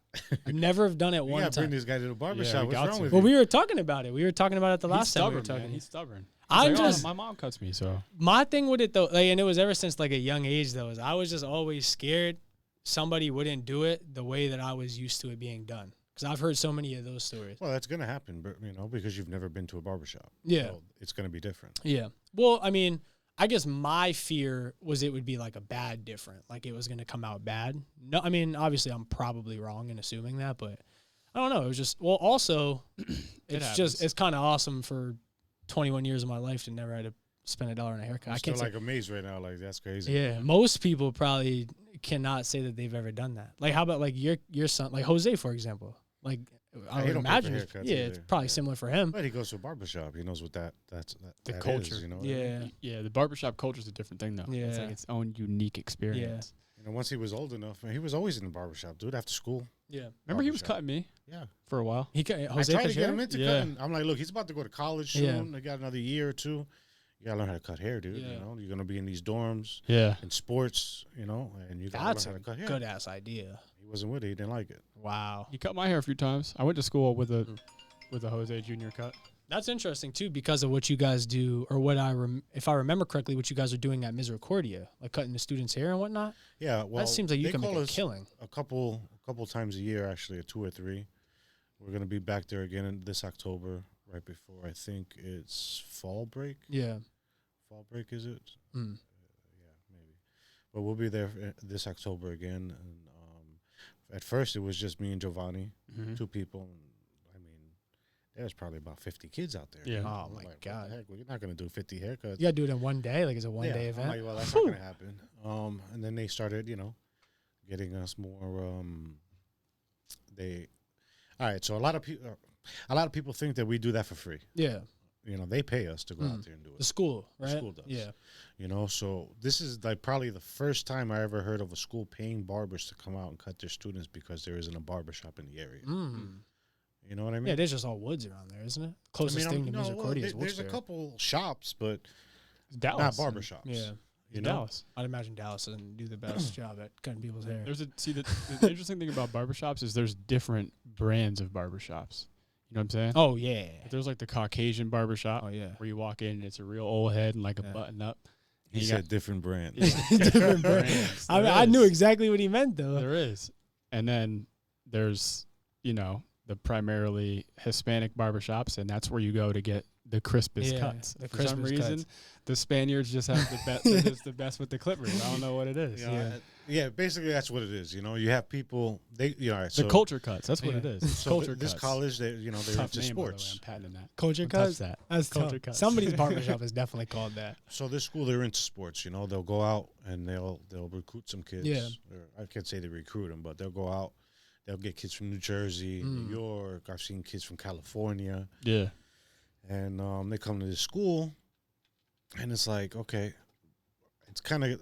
I never have done it You one gotta bring time. this guy to the barbershop. we What's got wrong to. with Well, you? we were talking about it. We were talking about it the He's last time we were stubborn, talking. man. He's stubborn. I'm He's like, just my mom cuts me, so my thing with it though, like, and it was ever since like a young age though, is I was just always scared somebody wouldn't do it the way that I was used to it being done. Because I've heard so many of those stories. Well, that's gonna happen, but because you've never been to a barbershop. Yeah. So it's gonna be different. Yeah. Well, I mean, I guess my fear was it would be like a bad different, like it was going to come out bad. No, I mean, obviously I'm probably wrong in assuming that, but I don't know. It was just, well, also it's kind of awesome for 21 years of my life to never had to spend $1 on a haircut. I'm I still can't say, like amazed right now. Like that's crazy. yeah, most people probably cannot say that they've ever done that. Like how about like your son, like Jose, for example, like I he would don't pay imagine, for it's, haircuts yeah, it's either. probably Yeah. similar for him. But he goes to a barbershop. He knows what that's The that culture. is, what I mean? Yeah. yeah, the barbershop culture is a different thing though. It's like Yeah. its own unique experience. Once he was old enough, man, he was always in the barbershop, dude. After school. Yeah. Remember he was Barbershop. cutting me Yeah. for a while. Jose I tried to cuts get your him hair? into Yeah. cutting. I'm like, look, he's about to go to college Yeah. soon. They got another year or two. You gotta learn how to cut hair, dude. Yeah. You're gonna be in these dorms Yeah. in sports, and you gotta That's learn a how to cut hair. good ass idea. He wasn't with it. He didn't like it. Wow. He cut my hair a few times. I went to school with a Jose Junior cut. That's interesting too, because of what you guys do, or what if I remember correctly, what you guys are doing at Misericordia, like cutting the students' hair and whatnot. Yeah, well, That seems like you they can make call a us killing. a couple times a year, actually, 2 or 3. We're gonna be back there again this October, right before I think it's fall break. Yeah. Fall break is it? Mm. Yeah, maybe. But we'll be there this October again. And at first, it was just me and Giovanni, 2 people. And, I mean, there's probably about 50 kids out there. Yeah. Oh I'm my like, God. what the heck? Well, you're not gonna do 50 haircuts. You gotta do it in one day, like it's a one-day I'm event. like, well, that's not gonna happen. And then they started, getting us more. All right. So a lot of people think that we do that for free. Yeah. They pay us to go out there and do it. The school, right? The school does. Yeah. So this is like probably the first time I ever heard of a school paying barbers to come out and cut their students because there isn't a barbershop in the area. Mm. You know what I mean? Yeah, there's just all woods around there, isn't it? Closest thing to Misericordia is there's a Wilkes-Barre. couple shops, but Dallas. not barbershops. Yeah. You know? Dallas. I'd imagine Dallas doesn't do the best job at cutting people's hair. The interesting thing about barbershops is there's different brands of barbershops. You know what I'm saying? Oh yeah. There's like the Caucasian barbershop Oh yeah. where you walk in and it's a real old head and like a button up. He You said got- different brands. Different brands. I mean, There I knew is. exactly what he meant though. There is. And then there's, the primarily Hispanic barbershops, and that's where you go to get the crispest Yeah, cuts. the For some crispest reason, cuts. the Spaniards just have the best. They're just the best with the clippers. I don't know what it is. Yeah, basically that's what it is. You have people. The culture cuts. That's what it Yeah. is. So culture this cuts. college, they're into Tough name, by the way. sports. I'm patenting that. Culture Don't touch cuts. that. That's Culture tough. cuts. Somebody's barbershop is definitely called that. So this school, they're into sports. They'll go out and they'll recruit some kids. Yeah. Or I can't say they recruit them, but they'll go out. They'll get kids from New Jersey, New York. I've seen kids from California, Yeah. and they come to this school, and it's like, okay, it's kind of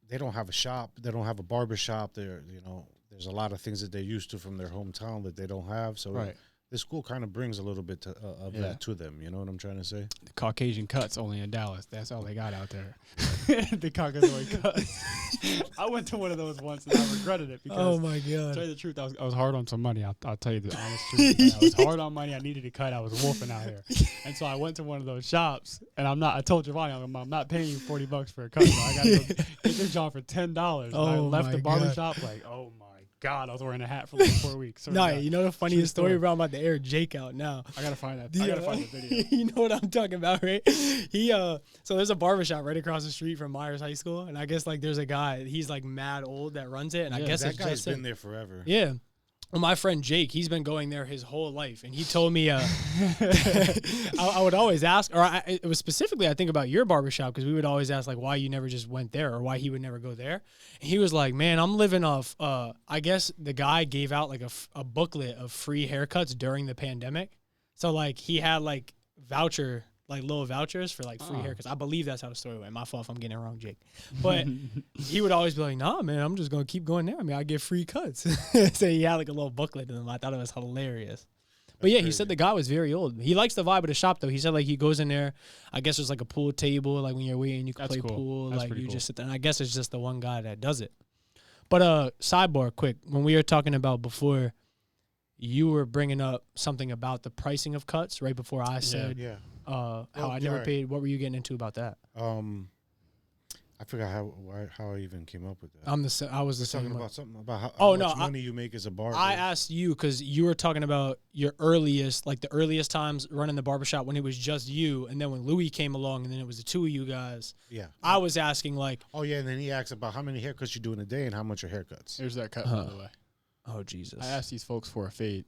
they don't have a shop, they don't have a barber shop. There's a lot of things that they're used to from their hometown that they don't have. So Right. this school kind of brings a little bit of Yeah. that to them. You know what I'm trying to say? The Caucasian cuts only in Dallas. That's all they got out there. The Caucasian cuts. I went to one of those once and I regretted it because. Oh my To tell god. you the truth, I was hard on some money. I'll tell you the honest truth. Like, I was hard on money. I needed to cut. I was wolfing out here, and so I went to one of those shops. And I told Giovanni, I'm not paying you $40 for a cut. So I got to go get this job for $10. Oh and I left my the barbershop like, oh my god, I was wearing a hat for like 4 weeks. Sorry, No, God. you know the funniest story. story about I'm about to air Jake out now. I gotta find that. I gotta find the video. You know what I'm talking about, right? So there's a barbershop right across the street from Myers High School, and I guess like there's a guy, he's like mad old that runs it, and I Yeah, guess That it's guy's just been him. there forever. Yeah. Well, my friend Jake, he's been going there his whole life, and he told me I would always ask, or it was specifically I think about your barbershop, because we would always ask like why you never just went there or why he would never go there. And he was like, man, I'm living off. I guess the guy gave out like a booklet of free haircuts during the pandemic, so like he had like little vouchers for like free haircuts. I believe that's how the story went. My fault if I'm getting it wrong, Jake. But he would always be like, nah, man, I'm just going to keep going there. I mean, I get free cuts. So he had like a little booklet to them. I thought it was hilarious. But yeah, he said the guy was very old. He likes the vibe of the shop, though. He said like he goes in there. I guess there's like a pool table. Like when you're waiting, you can play pool. Like you just sit there. And I guess it's just the one guy that does it. But sidebar quick. When we were talking about before, you were bringing up something about the pricing of cuts right before I said how I never paid. What were you getting into about that? I forgot how I even came up with that. I was talking about something about how much money you make as a barber. I asked you because you were talking about your earliest times running the barbershop when it was just you, and then when Louis came along, and then it was the two of you guys. Yeah. I was asking like, oh yeah, and then he asked about how many haircuts you do in a day and how much are haircuts. Here's that cut, by the way. Oh Jesus! I asked these folks for a fade.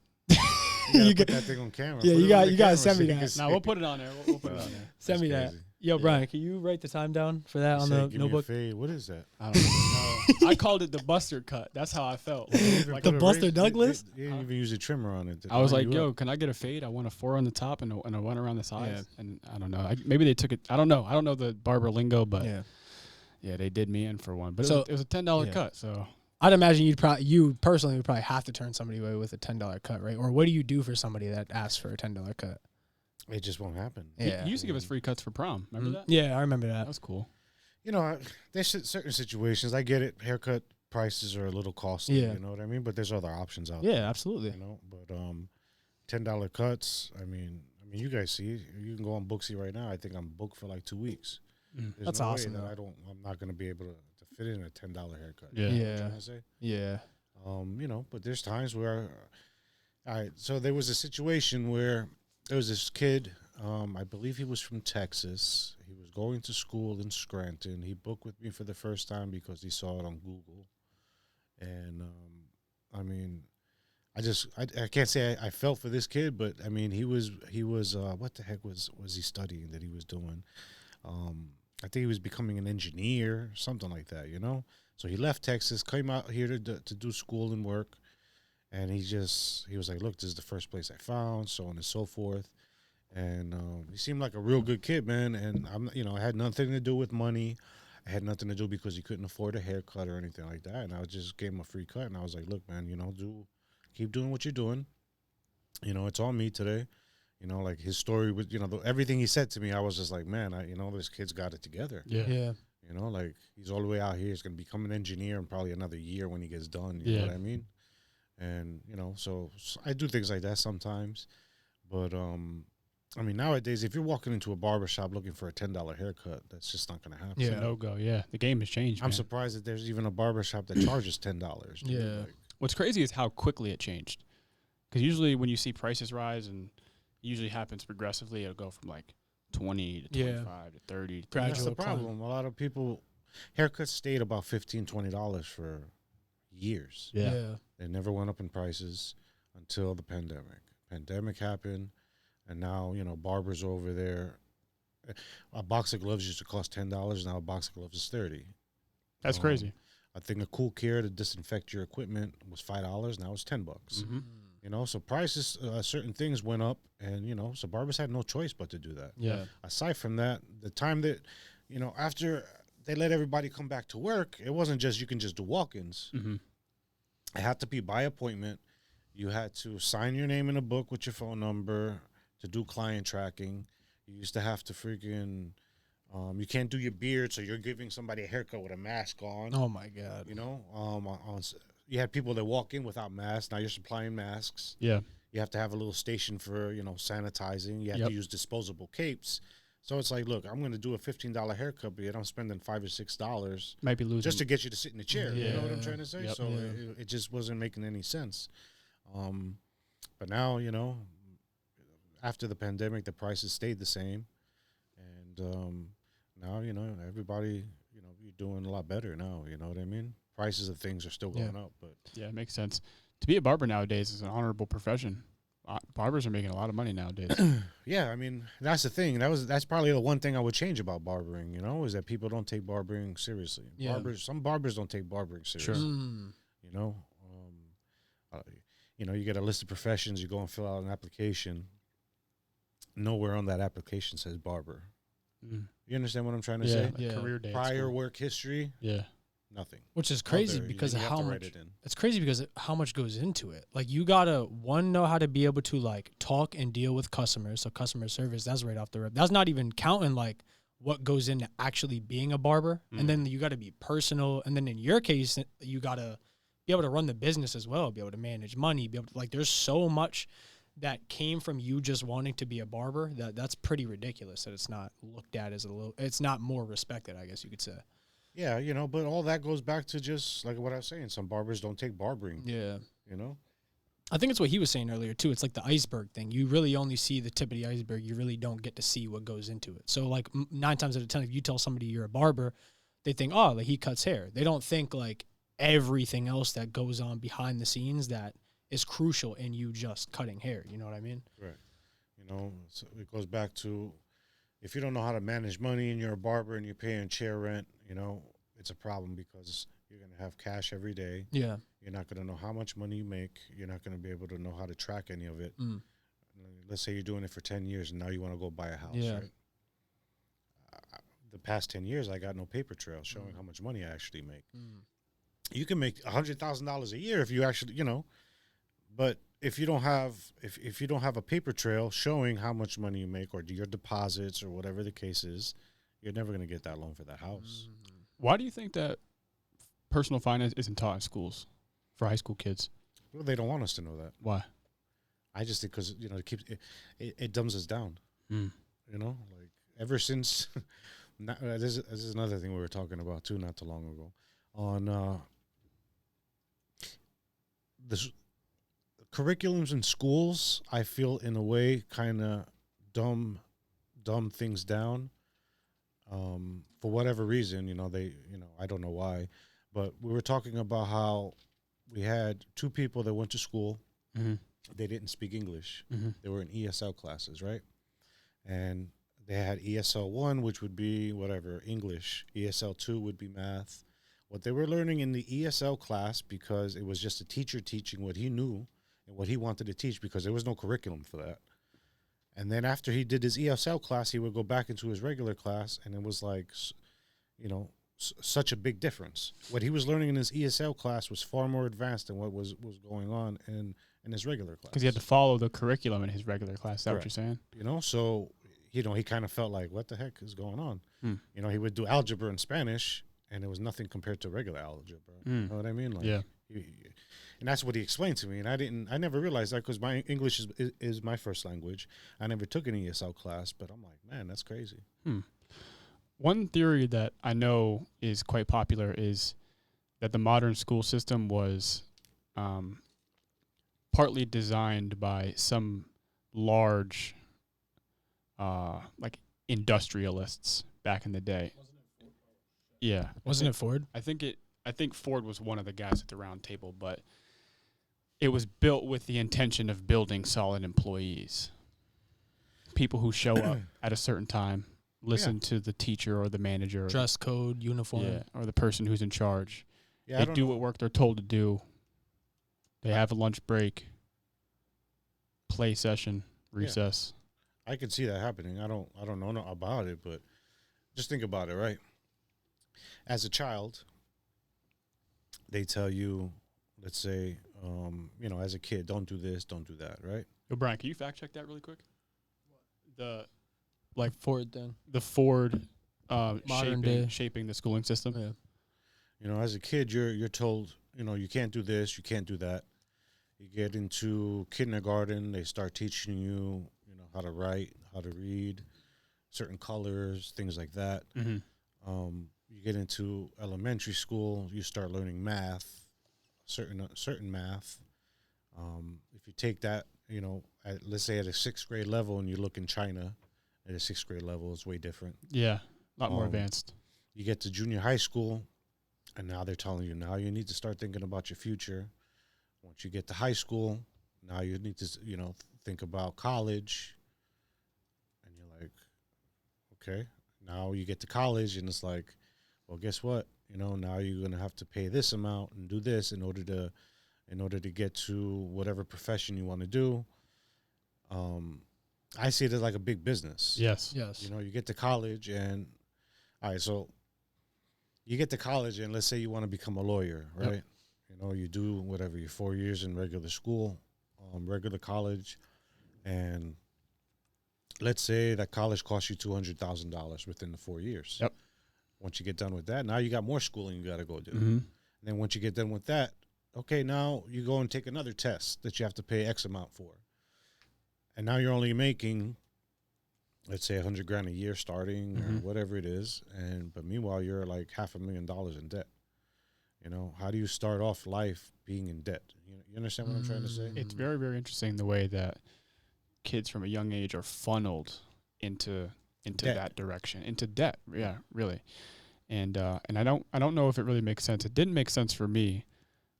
You put that thing on camera. Yeah, you got to send me that. No, we'll put it on there. We'll put it on there. Send me that. Yo, Brian, can you write the time down for that on the notebook? What is that? I don't know. I called it the Buster cut. That's how I felt. Like the Buster Douglas? You didn't even use a trimmer on it. I was like, yo, can I get a fade? I want a 4 on the top and a 1 around the sides. Yeah. And I don't know. Maybe they took it. I don't know. I don't know the barber lingo, but yeah, they did me in for one. But it was a $10 cut, so. I'd imagine you personally would probably have to turn somebody away with a $10 cut, right? Or what do you do for somebody that asks for a $10 cut? It just won't happen. Yeah. You used to give us free cuts for prom. Remember that? Yeah, I remember that. That was cool. You know, there's certain situations. I get it. Haircut prices are a little costly. Yeah. You know what I mean? But there's other options out there. Yeah, absolutely. You know, but $10 cuts. I mean, you guys see. You can go on Booksy right now. I think I'm booked for like 2 weeks. That's awesome. I'm not going to be able to fit in a $10 haircut. Yeah. You know what I'm trying to say? Yeah. You know, but there's times where, all right. So there was a situation where there was this kid. I believe he was from Texas. He was going to school in Scranton. He booked with me for the first time because he saw it on Google. And, I mean, I can't say I felt for this kid, but I mean, he was what the heck was he studying that he was doing? I think he was becoming an engineer, something like that, you know? So he left Texas, came out here to do school and work. And he was like, look, this is the first place I found, so on and so forth. And he seemed like a real good kid, man. And I had nothing to do with money. I had nothing to do because he couldn't afford a haircut or anything like that. And I just gave him a free cut. And I was like, look, man, keep doing what you're doing. You know, it's on me today. You know, like his story with, everything he said to me, I was just like, man, this kid's got it together. Yeah. You know, like he's all the way out here. He's going to become an engineer in probably another year when he gets done. You know what I mean? And, so I do things like that sometimes. But, I mean, nowadays, if you're walking into a barbershop looking for a $10 haircut, that's just not going to happen. Yeah. It's a no-go, yeah. The game has changed, I'm surprised that there's even a barbershop that charges $10. Yeah. What's crazy is how quickly it changed. Because usually when you see prices rise, and it usually happens progressively, it'll go from like 20 to 25 to 30 to That's the problem. A lot of people, haircuts stayed about $15, $20 for years. Yeah. They never went up in prices until the pandemic. Pandemic happened, and now, barbers over there, a box of gloves used to cost $10. Now a box of gloves is $30. That's crazy. I think a cool care to disinfect your equipment was $5. Now it's $10. Mm-hmm. So prices, certain things went up, and, so barbers had no choice but to do that. Yeah. Aside from that, the time that, after they let everybody come back to work, it wasn't just you can just do walk-ins. Mm-hmm. It had to be by appointment. You had to sign your name in a book with your phone number to do client tracking. You used to have to freaking, you can't do your beard, so you're giving somebody a haircut with a mask on. Oh, my God. You had people that walk in without masks. Now you're supplying masks. Yeah. You have to have a little station for, sanitizing. You have to use disposable capes. So it's like, look, I'm going to do a $15 haircut, but yet I'm spending $5 or $6. Might be losing. Just to get you to sit in the chair. Yeah. You know what I'm trying to say? Yep. So it just wasn't making any sense. But now, after the pandemic, the prices stayed the same. And now, everybody, you're doing a lot better now. You know what I mean? Prices of things are still going up. But yeah, it makes sense. To be a barber nowadays is an honorable profession. Barbers are making a lot of money nowadays. Yeah, I mean, that's the thing. That's probably the one thing I would change about barbering, is that people don't take barbering seriously. Yeah. Some barbers don't take barbering seriously. Sure. You know, you get a list of professions, you go and fill out an application. Nowhere on that application says barber. You understand what I'm trying to say? Yeah. Career day. Prior work history, Yeah. nothing. Which is crazy There, because you of have how to much. write it in. It's crazy because of how much goes into it. Like you gotta know how to be able to like talk and deal with customers. So customer service, that's right off the rip. That's not even counting like what goes into actually being a barber. And then you got to be personal. And then in your case, you got to be able to run the business as well, be able to manage money, be able to, like, there's so much that came from you just wanting to be a barber that's pretty ridiculous that it's not looked at as it's not more respected, I guess you could say. Yeah, but all that goes back to just like what I was saying. Some barbers don't take barbering. Yeah. I think it's what he was saying earlier too. It's like the iceberg thing. You really only see the tip of the iceberg. You really don't get to see what goes into it. So like 9 times out of 10, if you tell somebody you're a barber, they think, oh, like he cuts hair. They don't think like everything else that goes on behind the scenes that is crucial in you just cutting hair. You know what I mean? Right. So it goes back to if you don't know how to manage money and you're a barber and you're paying chair rent, it's a problem because you're going to have cash every day. Yeah. You're not going to know how much money you make. You're not going to be able to know how to track any of it. Let's say you're doing it for 10 years and now you want to go buy a house, right? The past 10 years, I got no paper trail showing how much money I actually make. You can make $100,000 a year if you actually, but if you don't have if you don't have a paper trail showing how much money you make or your deposits or whatever the case is, you're never going to get that loan for that house. Why do you think that personal finance isn't taught in schools for high school kids? Well, they don't want us to know that. Why? I just think because it dumbs us down. Like ever since. This is another thing we were talking about too, not too long ago, on the curriculums in schools. I feel in a way kind of dumb things down. For whatever reason, I don't know why, but we were talking about how we had 2 people that went to school. They didn't speak English. They were in ESL classes, right? And they had ESL 1, which would be whatever, English. ESL 2 would be math. What they were learning in the ESL class, because it was just a teacher teaching what he knew and what he wanted to teach, because there was no curriculum for that. And then after he did his ESL class, he would go back into his regular class, and it was like, such a big difference. What he was learning in his ESL class was far more advanced than what was going on in his regular class. Because he had to follow the curriculum in his regular class. Is that Correct. what you're saying? So, he kind of felt like, what the heck is going on? He would do algebra in Spanish, and it was nothing compared to regular algebra. You know what I mean? Like, yeah. And that's what he explained to me, and I never realized that because my English is my first language. I never took an ESL class, but I'm like, man, that's crazy. One theory that I know is quite popular is that the modern school system was partly designed by some large, like industrialists back in the day. Yeah, Wasn't it Ford? I think Ford was one of the guys at the round table, but it was built with the intention of building solid employees, people who show up at a certain time, listen to the teacher or the manager, Dress code, uniform, or the person who's in charge. Yeah, they do what work they're told to do. They have a lunch break, play session, recess. I could see that happening. I don't know about it, but just think about it, right? As a child, they tell you, let's say, as a kid, don't do this, don't do that, right? Yo, Brian, can you fact check that really quick? The Ford then. The Ford Modern day. shaping the schooling system. Yeah. As a kid, you're told, you can't do this, you can't do that. You get into kindergarten, they start teaching you, how to write, how to read, certain colors, things like that. You get into elementary school, you start learning math, certain math. If you take that, let's say at a 6th grade level, and you look in China, at a 6th grade level, it's way different. Yeah, a lot more advanced. You get to junior high school, and now they're telling you, now you need to start thinking about your future. Once you get to high school, now you need to, think about college. And you're like, okay, now you get to college and it's like, well, guess what? Now you're going to have to pay this amount and do this in order to get to whatever profession you want to do. I see it as like a big business. Yes. You get to college and, all right, so you get to college and let's say you want to become a lawyer, right? Yep. You do whatever, your 4 years in regular school, regular college, and let's say that college costs you $200,000 within the 4 years. Yep. Once you get done with that, now you got more schooling you got to go do. Mm-hmm. And then once you get done with that, okay, now you go and take another test that you have to pay X amount for. And now you're only making, let's say, $100,000 a year starting or whatever it is. But meanwhile, you're like $500,000 in debt. How do you start off life being in debt? You understand what I'm trying to say? It's very, very interesting the way that kids from a young age are funneled into that direction, into debt. Yeah, really. And I don't know if it really makes sense. It didn't make sense for me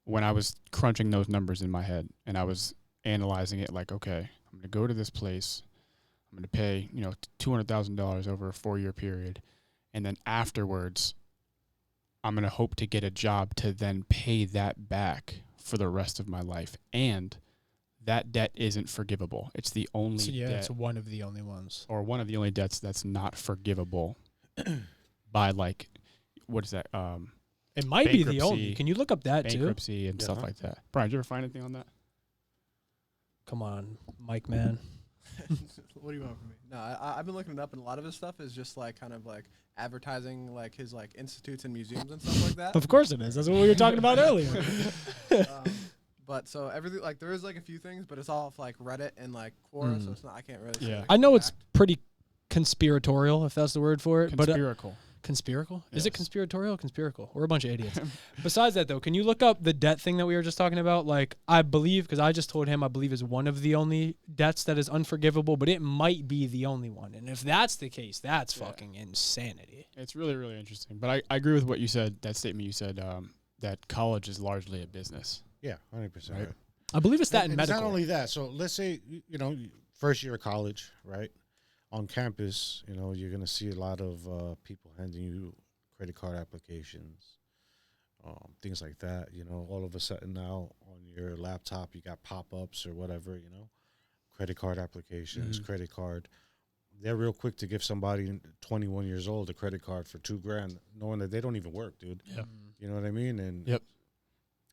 when I was crunching those numbers in my head and I was analyzing it like, okay, I'm going to go to this place. I'm going to pay, $200,000 over a 4-year period. And then afterwards, I'm going to hope to get a job to then pay that back for the rest of my life. And that debt isn't forgivable. It's the only debt. It's one of the only ones. Or one of the only debts that's not forgivable by, like, what is that? It might be the only. Can you look up that, bankruptcy and stuff like that. Brian, did you ever find anything on that? Come on, Mike, man. What do you want from me? No, I've been looking it up, and a lot of his stuff is just like kind of like advertising, like his like institutes and museums and stuff like that. Of course it is. That's what we were talking about earlier. But so everything, like there is like a few things, but it's all off like Reddit and like Quora, so it's not. I can't really. Say, like, I know it's pretty conspiratorial, if that's the word for it. Conspiratorial. Conspiratorial? Yes. Is it conspiratorial or conspiracal? We're a bunch of idiots. Besides that, though, can you look up the debt thing that we were just talking about? Like, I believe, because I just told him I believe is one of the only debts that is unforgivable, but it might be the only one. And if that's the case, that's fucking insanity. It's really, really interesting. But I agree with what you said, that statement you said, that college is largely a business. Yeah, 100%. Right. I believe it's that in and medical. It's not only that. So let's say, first year of college, right? On campus, you're going to see a lot of people handing you credit card applications, things like that. All of a sudden now on your laptop, you got pop-ups or whatever, credit card applications, credit card. They're real quick to give somebody 21 years old a credit card for $2,000, knowing that they don't even work, dude. Yep. You know what I mean? And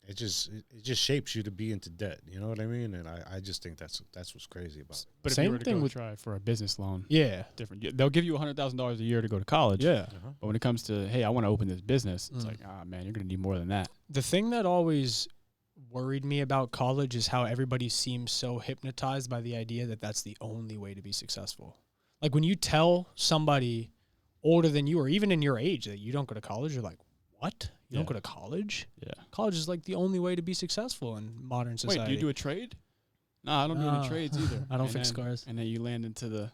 it just shapes you to be into debt. You know what I mean? And I just think that's what's crazy about it. But Same if you were to thing go with try for a business loan, different. They'll give you $100,000 a year to go to college. Yeah. But when it comes to, hey, I want to open this business, it's like, man, you're going to need more than that. The thing that always worried me about college is how everybody seems so hypnotized by the idea that that's the only way to be successful. Like when you tell somebody older than you or even in your age that you don't go to college, you're like, what? You don't go to college? Yeah. College is like the only way to be successful in modern society. Wait, do you do a trade? No, I don't do any trades either. I don't fix cars. And then you land into the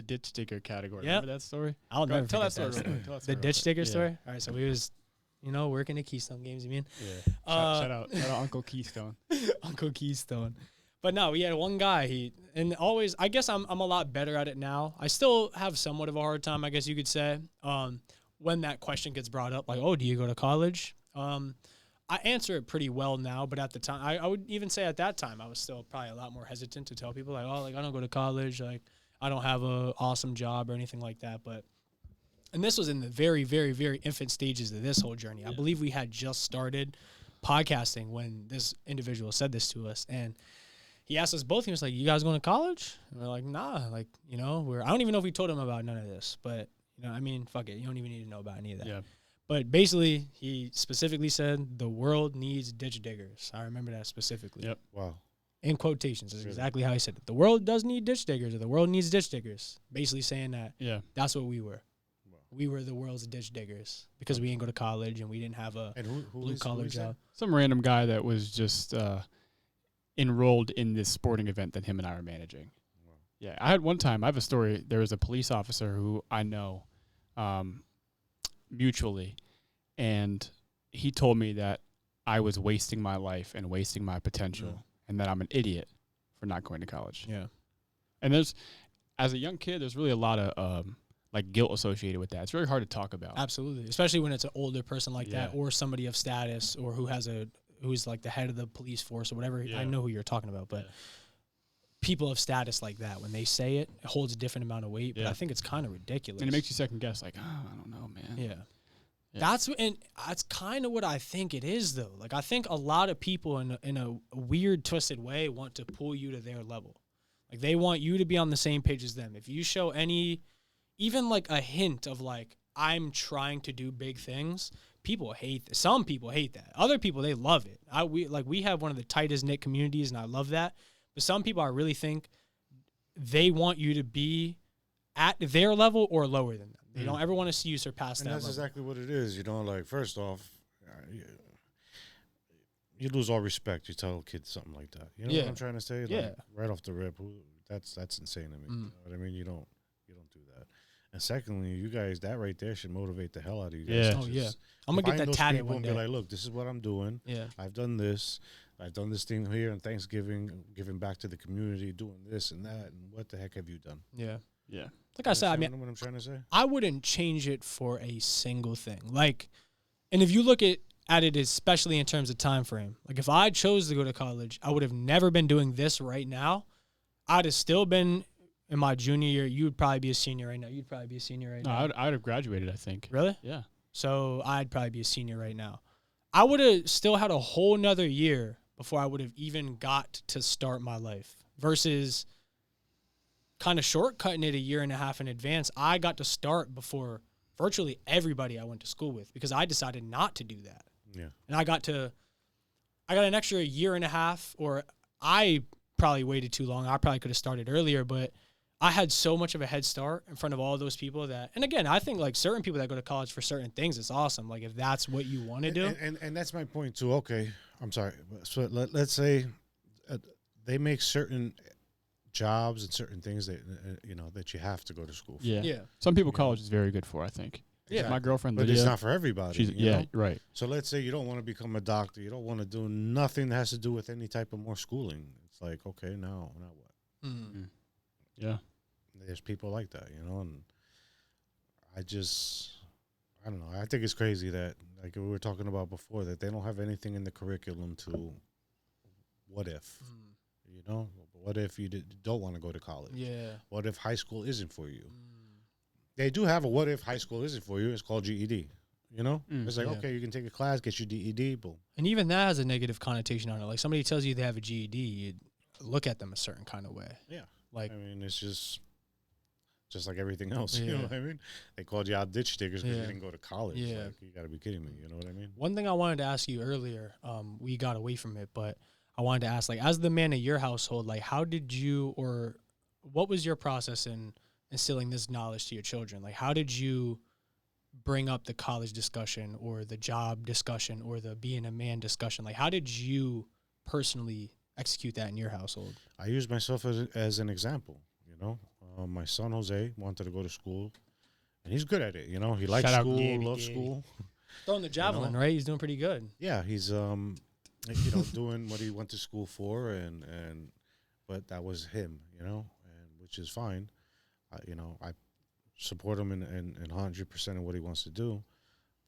ditch digger category. Yep. Remember that story? I'll never tell that forget story. Real quick. Tell that The story real ditch quick. digger Yeah. story? All right, so we was, working at Keystone Games, you mean? Yeah. Shout out Uncle Keystone. Uncle Keystone. But no, we had one guy, I guess I'm a lot better at it now. I still have somewhat of a hard time, I guess you could say, when that question gets brought up, like, oh, do you go to college? I answer it pretty well now, but at the time, I would even say at that time, I was still probably a lot more hesitant to tell people, like, oh, like, I don't go to college, like, I don't have a awesome job or anything like that, and this was in the very, very, very infant stages of this whole journey. I believe we had just started podcasting when this individual said this to us, and he asked us both, he was like, you guys going to college? And we're like, nah, like, I don't even know if we told him about none of this, but, fuck it, you don't even need to know about any of that. Yeah. But basically, he specifically said, the world needs ditch diggers. I remember that specifically. Yep. Wow. In quotations. That's exactly how he said it. The world does need ditch diggers, or the world needs ditch diggers. Basically saying that that's what we were. Wow. We were the world's ditch diggers because we didn't go to college and we didn't have a blue-collar job. Some random guy that was just enrolled in this sporting event that him and I were managing. Wow. Yeah. I have a story. There was a police officer who I know mutually, and he told me that I was wasting my life and wasting my potential, and that I'm an idiot for not going to college. Yeah. And as a young kid, there's really a lot of like guilt associated with that. It's very hard to talk about. Absolutely, especially when it's an older person like that, Yeah. or somebody of status, or who's like the head of the police force or whatever. Yeah. I know who you're talking about, but people of status like that, when they say it, it holds a different amount of weight. But Yeah. I think it's kind of ridiculous. And it makes you second guess, like, oh, I don't know, man. Yeah. Yeah. That's kind of what I think it is, though. Like, I think a lot of people in a weird, twisted way want to pull you to their level. Like, they want you to be on the same page as them. If you show even like a hint of like, I'm trying to do big things, people hate that. Some people hate that. Other people, they love it. We have one of the tightest knit communities, and I love that. But some people, I really think they want you to be at their level or lower than them. They don't ever want to see you surpass And that that's level. exactly what it is. You know, like, first off, you lose all respect. You tell kids something like that. You know Yeah. what I'm trying to say? Like, Yeah. right off the rip, that's insane to me. You know what I mean? You don't do that. And secondly, you guys, that right there should motivate the hell out of you guys. Yeah. to Oh, yeah. just I'm going to find get that those tatted people one and day. be like, look, this is what I'm doing. Yeah. I've done this. I've done this thing here on Thanksgiving, giving back to the community, doing this and that. And what the heck have you done? Yeah. Yeah. Like I said, I mean, Understand what I'm trying to say? I wouldn't change it for a single thing. Like, and if you look at it, especially in terms of time frame, like if I chose to go to college, I would have never been doing this right now. I'd have still been in my junior year. You would probably be a senior right now. You'd probably be a senior right No, now. I'd have graduated, I think. Really? Yeah. So I'd probably be a senior right now. I would have still had a whole nother year before I would have even got to start my life versus kind of shortcutting it a year and a half in advance. I got to start before virtually everybody I went to school with because I decided not to do that. Yeah. And I got an extra year and a half, or I probably waited too long. I probably could have started earlier, but I had so much of a head start in front of all those people that, and again, I think like certain people that go to college for certain things, it's awesome. Like if that's what you want to do. And that's my point too. Okay. I'm sorry. So let's say they make certain jobs and certain things that, that you have to go to school for. Yeah. Yeah. Some people college is very good for, I think. Yeah. My girlfriend, But Lydia, it's not for everybody. she's, you know? right. So let's say you don't want to become a doctor. You don't want to do nothing that has to do with any type of more schooling. It's like, okay, now what? Mm. Yeah. There's people like that, and I don't know. I think it's crazy that, like we were talking about before, that they don't have anything in the curriculum to what if, what if you don't want to go to college? Yeah. What if high school isn't for you? They do have a what if high school isn't for you. It's called GED. It's like, Yeah. okay, you can take a class, get your GED, boom. And even that has a negative connotation on it. Like somebody tells you they have a GED, you look at them a certain kind of way. Yeah. Like, I mean, it's just like everything else. You Yeah. know what I mean? They called you out ditch diggers because Yeah. you didn't go to college. Yeah. Like, you got to be kidding me. You know what I mean? one thing I wanted to ask you earlier, we got away from it, but I wanted to ask, like, as the man of your household, like, how did you, or what was your process in instilling this knowledge to your children? Like, how did you bring up the college discussion or the job discussion or the being a man discussion? Like, how did you personally execute that in your household? I use myself as an example. My son Jose wanted to go to school, and he's good at it. He likes Shout out school, Gaby, loves Gaby. school. Throwing the javelin, right? He's doing pretty good. Yeah, he's doing what he went to school for, but that was him, and which is fine. I support him in 100% of what he wants to do.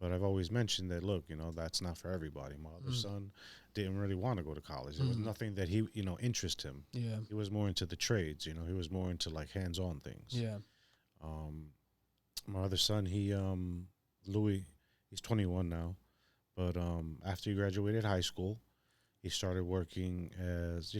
But I've always mentioned that, look, that's not for everybody. My other son didn't really want to go to college. There was nothing that he, interested him. Yeah. He was more into the trades, he was more into like hands-on things. Yeah. My other son, Louis, he's 21 now. But after he graduated high school, he started working as,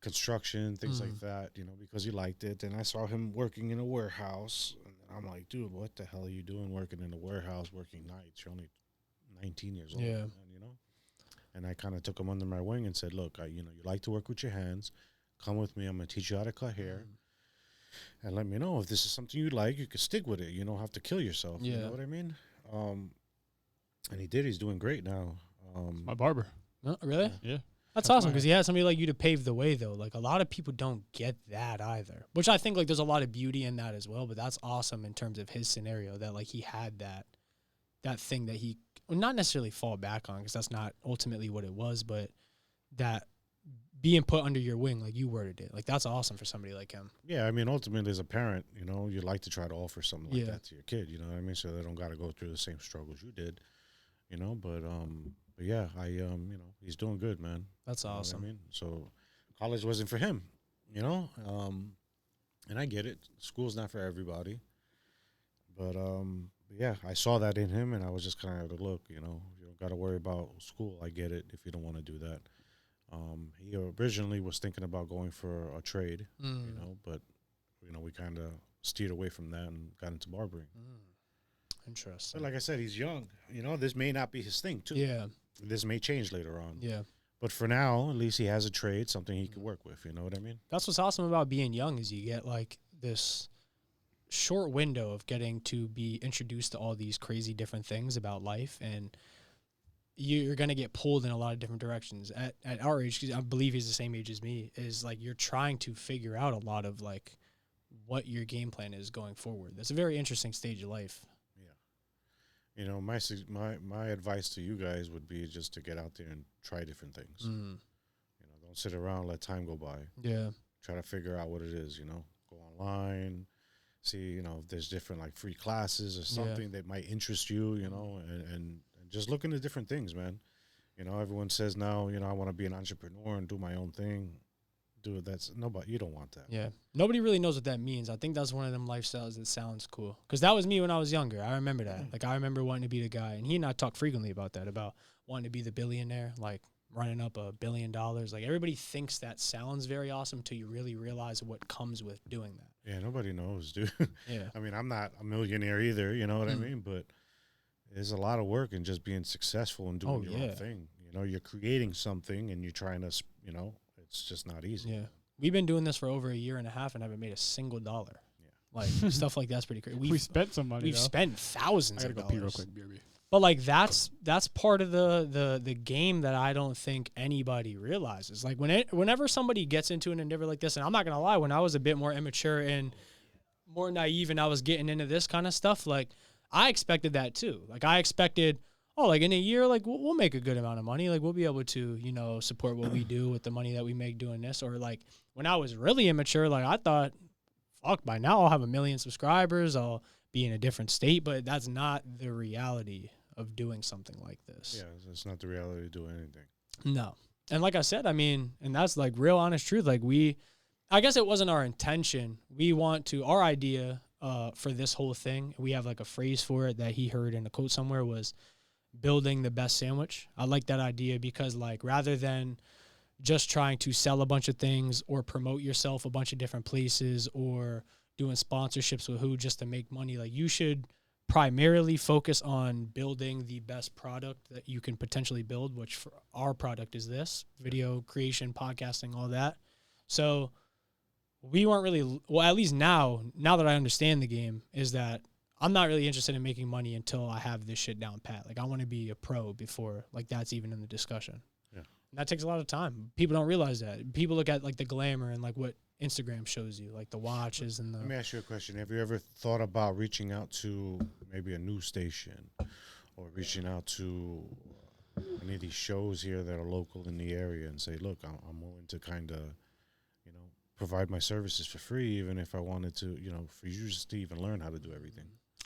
construction, things like that, because he liked it. And I saw him working in a warehouse. And I'm like, dude, what the hell are you doing working in a warehouse, working nights? You're only 19 years old. Yeah. Man, And I kind of took him under my wing and said, look, you like to work with your hands. Come with me. I'm going to teach you how to cut hair. And let me know if this is something you like. You can stick with it. You don't have to kill yourself. Yeah. You know what I mean? And he did. He's doing great now. My barber. No, really? Yeah. That's awesome because he had somebody like you to pave the way, though. Like, a lot of people don't get that either, which I think, like, there's a lot of beauty in that as well. But that's awesome in terms of his scenario that, like, he had that thing that he well, not necessarily fall back on, because that's not ultimately what it was, but that being put under your wing, like you worded it, like that's awesome for somebody like him. Yeah, I mean, ultimately, as a parent, you know, you'd like to try to offer something like Yeah. that to your kid. You know what I mean? So they don't got to go through the same struggles you did. You know, but yeah, you know, he's doing good, man. That's You know what awesome. I mean, so college wasn't for him. You know, and I get it. School's not for everybody. But yeah, I saw that in him, and I was just kind of like, look, you know, you don't got to worry about school. I get it if you don't want to do that. He originally was thinking about going for a trade, you know, but you know, we kind of steered away from that and got into barbering. Interesting. But like I said, he's young. You know, this may not be his thing too. Yeah. This may change later on. Yeah. But for now, at least he has a trade, something he can work with. You know what I mean? That's what's awesome about being young, is you get like this short window of getting to be introduced to all these crazy different things about life, and you're going to get pulled in a lot of different directions. At our age, 'cause I believe he's the same age as me, is like you're trying to figure out a lot of like what your game plan is going forward. That's a very interesting stage of life. You know, my advice to you guys would be just to get out there and try different things. You know, don't sit around and let time go by. Yeah. Try to figure out what it is, you know. Go online, see, you know, if there's different like free classes or something that might interest you, you know, and just look into different things, man. You know, everyone says now, you know, I want to be an entrepreneur and do my own thing. Do it. That's nobody. You don't want that. Yeah. Nobody really knows what that means. I think that's one of them lifestyles that sounds cool. Because that was me when I was younger. I remember that. Like, I remember wanting to be the guy. And he and I talk frequently about that, about wanting to be the billionaire, like running up $1 billion. Like, everybody thinks that sounds very awesome until you really realize what comes with doing that. Yeah, nobody knows, dude. Yeah. I mean, I'm not a millionaire either, you know what I mean? But there's a lot of work in just being successful and doing your own thing. You know, you're creating something and you're trying to, you know, it's just not easy. Yeah. We've been doing this for over 1.5 years and haven't made a single dollar. Yeah. Like, stuff like that's pretty crazy. We spent some money, We've spent thousands I of gotta dollars. go pee real quick, BRB. But like that's part of the game that I don't think anybody realizes. Like whenever somebody gets into an endeavor like this, and I'm not gonna lie, when I was a bit more immature and more naive and I was getting into this kind of stuff, like I expected that too. Like I expected, oh, like in a year, like we'll make a good amount of money. Like we'll be able to, you know, support what we do with the money that we make doing this. Or like when I was really immature, like I thought, fuck, by now I'll have 1 million subscribers. I'll be in a different state, but that's not the reality of doing something like this. Yeah, it's not the reality of doing anything. No. And like I said, I mean, and that's like real honest truth. Like I guess it wasn't our intention. Our idea for this whole thing, we have like a phrase for it that he heard in a quote somewhere, was building the best sandwich. I like that idea because like rather than just trying to sell a bunch of things or promote yourself a bunch of different places or doing sponsorships with who just to make money, like you should primarily focus on building the best product that you can potentially build, which for our product is this video creation, podcasting, all that. So we weren't really, well, at least now that I understand the game, is that I'm not really interested in making money until I have this shit down pat. Like I want to be a pro before like that's even in the discussion. Yeah. And that takes a lot of time. People don't realize that. People look at like the glamour and like what Instagram shows you, like the watches and the. Let me ask you a question. Have you ever thought about reaching out to maybe a news station or reaching out to any of these shows here that are local in the area and say, look, I'm willing to kind of, you know, provide my services for free, even if I wanted to, you know, for you just to even learn how to do everything?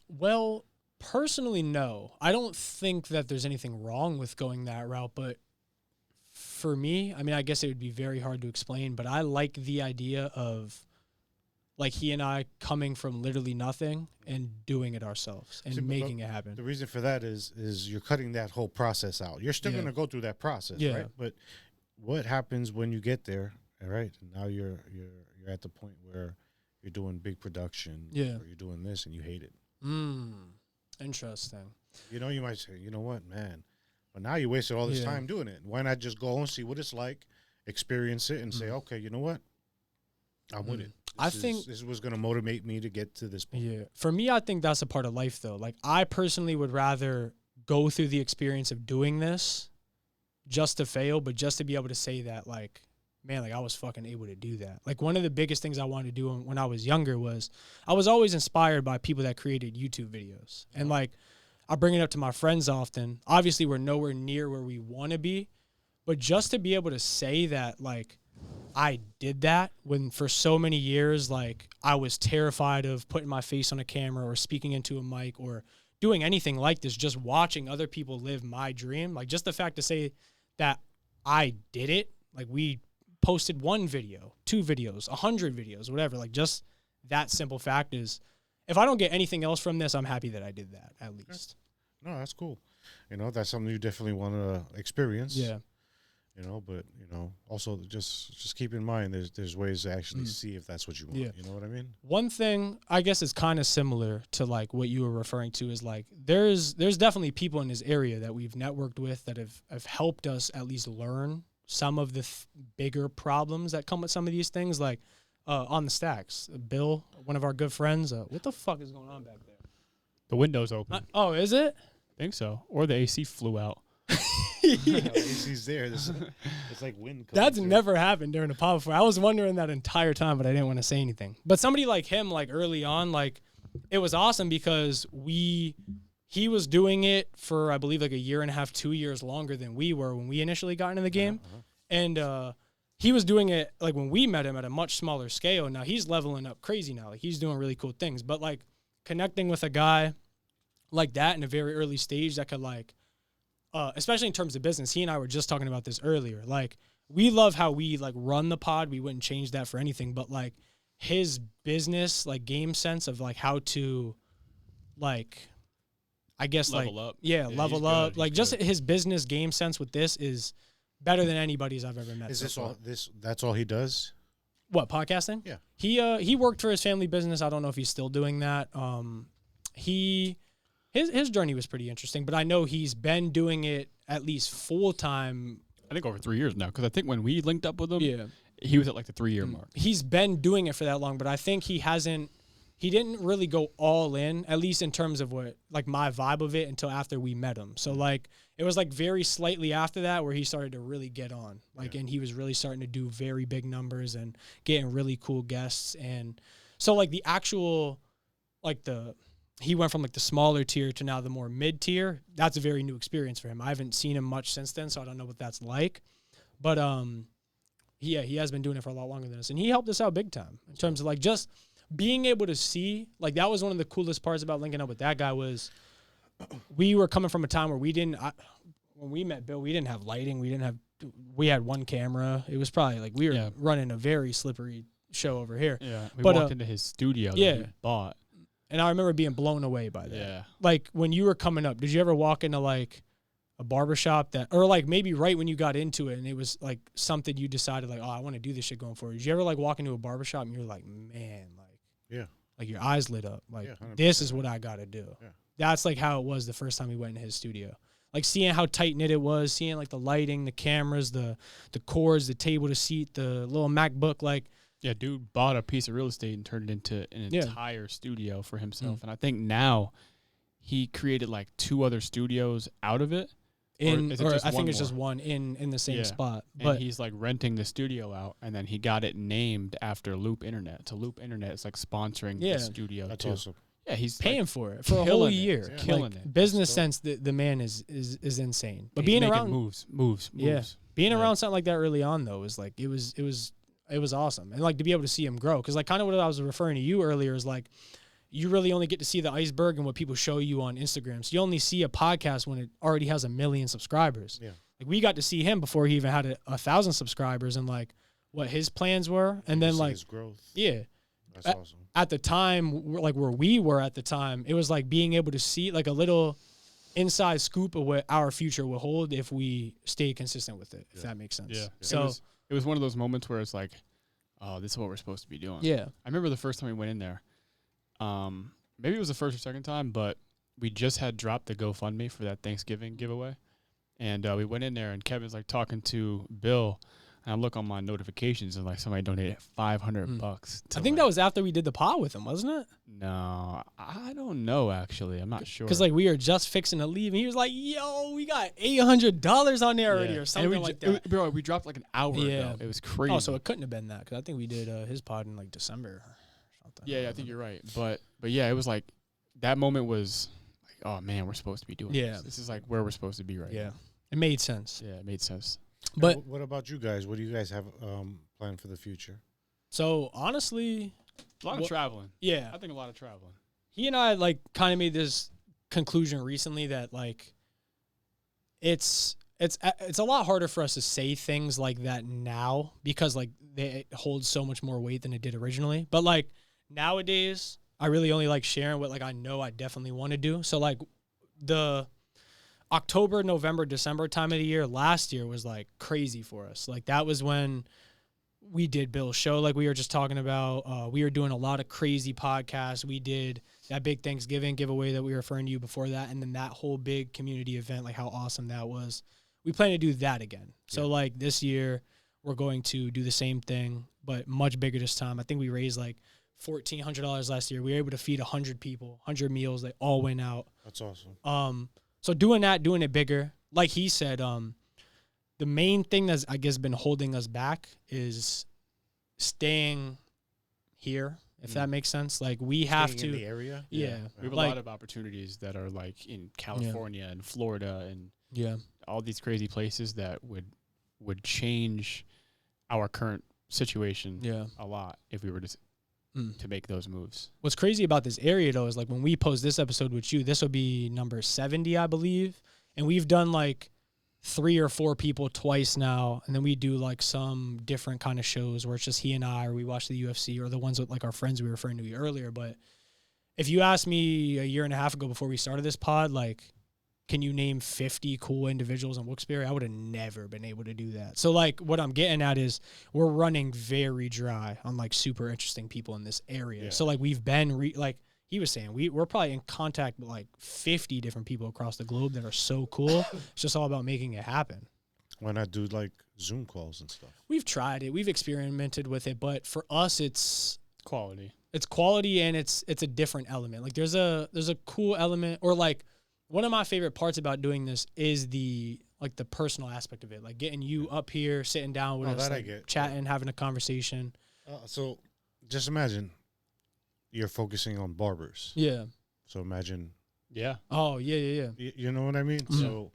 Well, personally, no. I don't think that there's anything wrong with going that route, but for me, I mean, I guess it would be very hard to explain, but I like the idea of like he and I coming from literally nothing and doing it ourselves and making it happen. The reason for that is you're cutting that whole process out. You're still going to go through that process, right? But what happens when you get there? All right, now you're at the point where you're doing big production, or you're doing this and you hate it. Interesting. You know, you might say, you know what, man, but now you wasted all this time doing it. Why not just go and see what it's like, experience it, and say, okay, you know what, I'm with it. I think this was going to motivate me to get to this point. Yeah. For me, I think that's a part of life, though. Like, I personally would rather go through the experience of doing this just to fail, but just to be able to say that, like, man, like, I was fucking able to do that. Like, one of the biggest things I wanted to do when I was younger was I was always inspired by people that created YouTube videos. And, like, I bring it up to my friends often. Obviously, we're nowhere near where we want to be, but just to be able to say that, like, I did that when for so many years, like, I was terrified of putting my face on a camera or speaking into a mic or doing anything like this, just watching other people live my dream. Like, just the fact to say that I did it, like, we posted 1 video, 2 videos, 100 videos, whatever. Like, just that simple fact is, if I don't get anything else from this, I'm happy that I did that, at least. No, that's cool. You know, that's something you definitely want to experience. Yeah. You know, but, you know, also just keep in mind there's ways to actually see if that's what you want. Yeah. You know what I mean? One thing I guess is kind of similar to, like, what you were referring to is, like, there's definitely people in this area that we've networked with that have helped us at least learn some of the bigger problems that come with some of these things. Like, on the stacks, Bill, one of our good friends, what the fuck is going on back there? The window's open. Oh, is it? I think so. Or the AC flew out. AC's there. It's like wind. That's through. never happened during a pod before. I was wondering that entire time, but I didn't want to say anything. But somebody like him, like, early on, like, it was awesome because he was doing it for, I believe, like, 1.5 years, 2 years longer than we were when we initially got into the game. And he was doing it, like, when we met him at a much smaller scale. Now he's leveling up crazy now. Like, he's doing really cool things. But, like, connecting with a guy like that in a very early stage that could, like, especially in terms of business, he and I were just talking about this earlier. Like, we love how we, like, run the pod. We wouldn't change that for anything. But, like, his business, like, game sense of, like, how to, like, I guess, Level like, up. yeah, level he's up. good. Like, He's just good. his business game sense with this is better than anybody's I've ever met. Is so this far. all? That's all he does? What, podcasting? Yeah. He worked for his family business. I don't know if he's still doing that. His journey was pretty interesting, but I know he's been doing it at least full time. I think over 3 years now, because I think when we linked up with him, Yeah. he was at like the 3-year mark. He's been doing it for that long, but I think he didn't really go all in, at least in terms of what, like, my vibe of it until after we met him. So, like, it was, like, very slightly after that where he started to really get on. Like, and he was really starting to do very big numbers and getting really cool guests. And so, like, the actual, like, he went from, like, the smaller tier to now the more mid tier. That's a very new experience for him. I haven't seen him much since then, so I don't know what that's like. But, yeah, he has been doing it for a lot longer than us. And he helped us out big time in terms of, like, just being able to see, like, that was one of the coolest parts about linking up with that guy was we were coming from a time where when we met Bill, we didn't have lighting. We had 1 camera. It was probably like we were running a very slippery show over here. Yeah. We But, walked into his studio that he bought. And I remember being blown away by that. Yeah. Like, when you were coming up, did you ever walk into, like, a barbershop or, like, maybe right when you got into it and it was, like, something you decided, like, oh, I want to do this shit going forward. Did you ever, like, walk into a barbershop and you're like, man, like, Yeah. like, your eyes lit up. Like, Yeah, 100%. this is what I got to do. Yeah. That's, like, how it was the first time we went in his studio. Like, seeing how tight-knit it was, seeing, like, the lighting, the cameras, the cords, the table to seat, the little MacBook, like. Yeah, dude bought a piece of real estate and turned it into an entire studio for himself. And I think now he created, like, 2 other studios out of it. I think it's just one in the same spot. But and he's, like, renting the studio out, and then he got it named after Loop Internet. So Loop Internet is, like, sponsoring the studio That's too. awesome. Yeah, he's paying like, for it for a whole year. Yeah. Killing Like, it. business sense, the man is insane. But he's being making around moves. Yeah. Being around something like that early on, though, was like it was awesome. And, like, to be able to see him grow, because, like, kind of what I was referring to you earlier is, like, you really only get to see the iceberg and what people show you on Instagram. So you only see a podcast when it already has 1 million subscribers. Yeah. Like, we got to see him before he even had 1,000 subscribers and, like, what his plans were. And then, See like, his growth. yeah. That's awesome. At the time, like, where we were at the time, it was like being able to see, like, a little inside scoop of what our future will hold if we stay consistent with it, if that makes sense. Yeah. So it was one of those moments where it's like, oh, this is what we're supposed to be doing. yeah. I remember the first time we went in there. Maybe it was the first or second time, but we just had dropped the GoFundMe for that Thanksgiving giveaway. And we went in there, and Kevin's, like, talking to Bill. And I look on my notifications, and, like, somebody donated $500. I think that was after we did the pod with him, wasn't it? No, I don't know, actually. I'm not sure. Because, like, we were just fixing to leave, and he was like, yo, we got $800 on there already or something like that. Bro, we dropped, like, an hour ago. It was crazy. Oh, so it couldn't have been that, because I think we did his pod in, like, December or something. Yeah, I think you're right. But yeah, it was like that moment was like oh man, we're supposed to be doing Yeah. this. This is like where we're supposed to be right now. It made sense. Yeah, it made sense. But what about you guys? What do you guys have planned for the future? so honestly, A lot of traveling. yeah, I think a lot of traveling. he and I like kind of made this conclusion recently that like it's a lot harder for us to say things like that now because like it holds so much more weight than it did originally. But like nowadays, I really only like sharing what like I know I definitely want to do. So like the October, November, December time of the year last year was like crazy for us. Like that was when we did Bill's show, like we were just talking about. We were doing a lot of crazy podcasts. We did that big Thanksgiving giveaway that we were referring to you before that, and then that whole big community event, like how awesome that was. We plan to do that again. So like this year, we're going to do the same thing, but much bigger this time. I think we raised like $1,400 last year. We were able to feed 100 people, 100 meals. They all went out. That's awesome. So doing that, doing it bigger, like he said, the main thing that's, I guess, been holding us back is staying here, if that makes sense. Like, we have Staying to. in the area? Yeah. We have a Like- lot of opportunities that are like in California and Florida and Yeah. all these crazy places that would change our current situation Yeah. a lot if we were to make those moves. What's crazy about this area, though, is like when we post this episode with you, this will be number 70, I believe. And we've done like 3 or 4 people twice now. And then we do like some different kind of shows where it's just he and I, or we watch the UFC, or the ones with like our friends we were referring to earlier. But if you asked me a year and a half ago before we started this pod, like, can you name 50 cool individuals in Wilkes-Barre? I would have never been able to do that. So like what I'm getting at is we're running very dry on like super interesting people in this area. Yeah. So like we've been like he was saying, we're probably in contact with like 50 different people across the globe that are so cool. It's just all about making it happen. Why not do like Zoom calls and stuff? We've tried it. We've experimented with it, but for us it's Quality. quality and it's a different element. Like there's a cool element, or like one of my favorite parts about doing this is the personal aspect of it. Like getting you up here, sitting down with us, that I like, get. chatting, having a conversation. So just imagine you're focusing on barbers. Yeah. So imagine, Yeah. Oh, yeah. you know what I mean? Mhm. So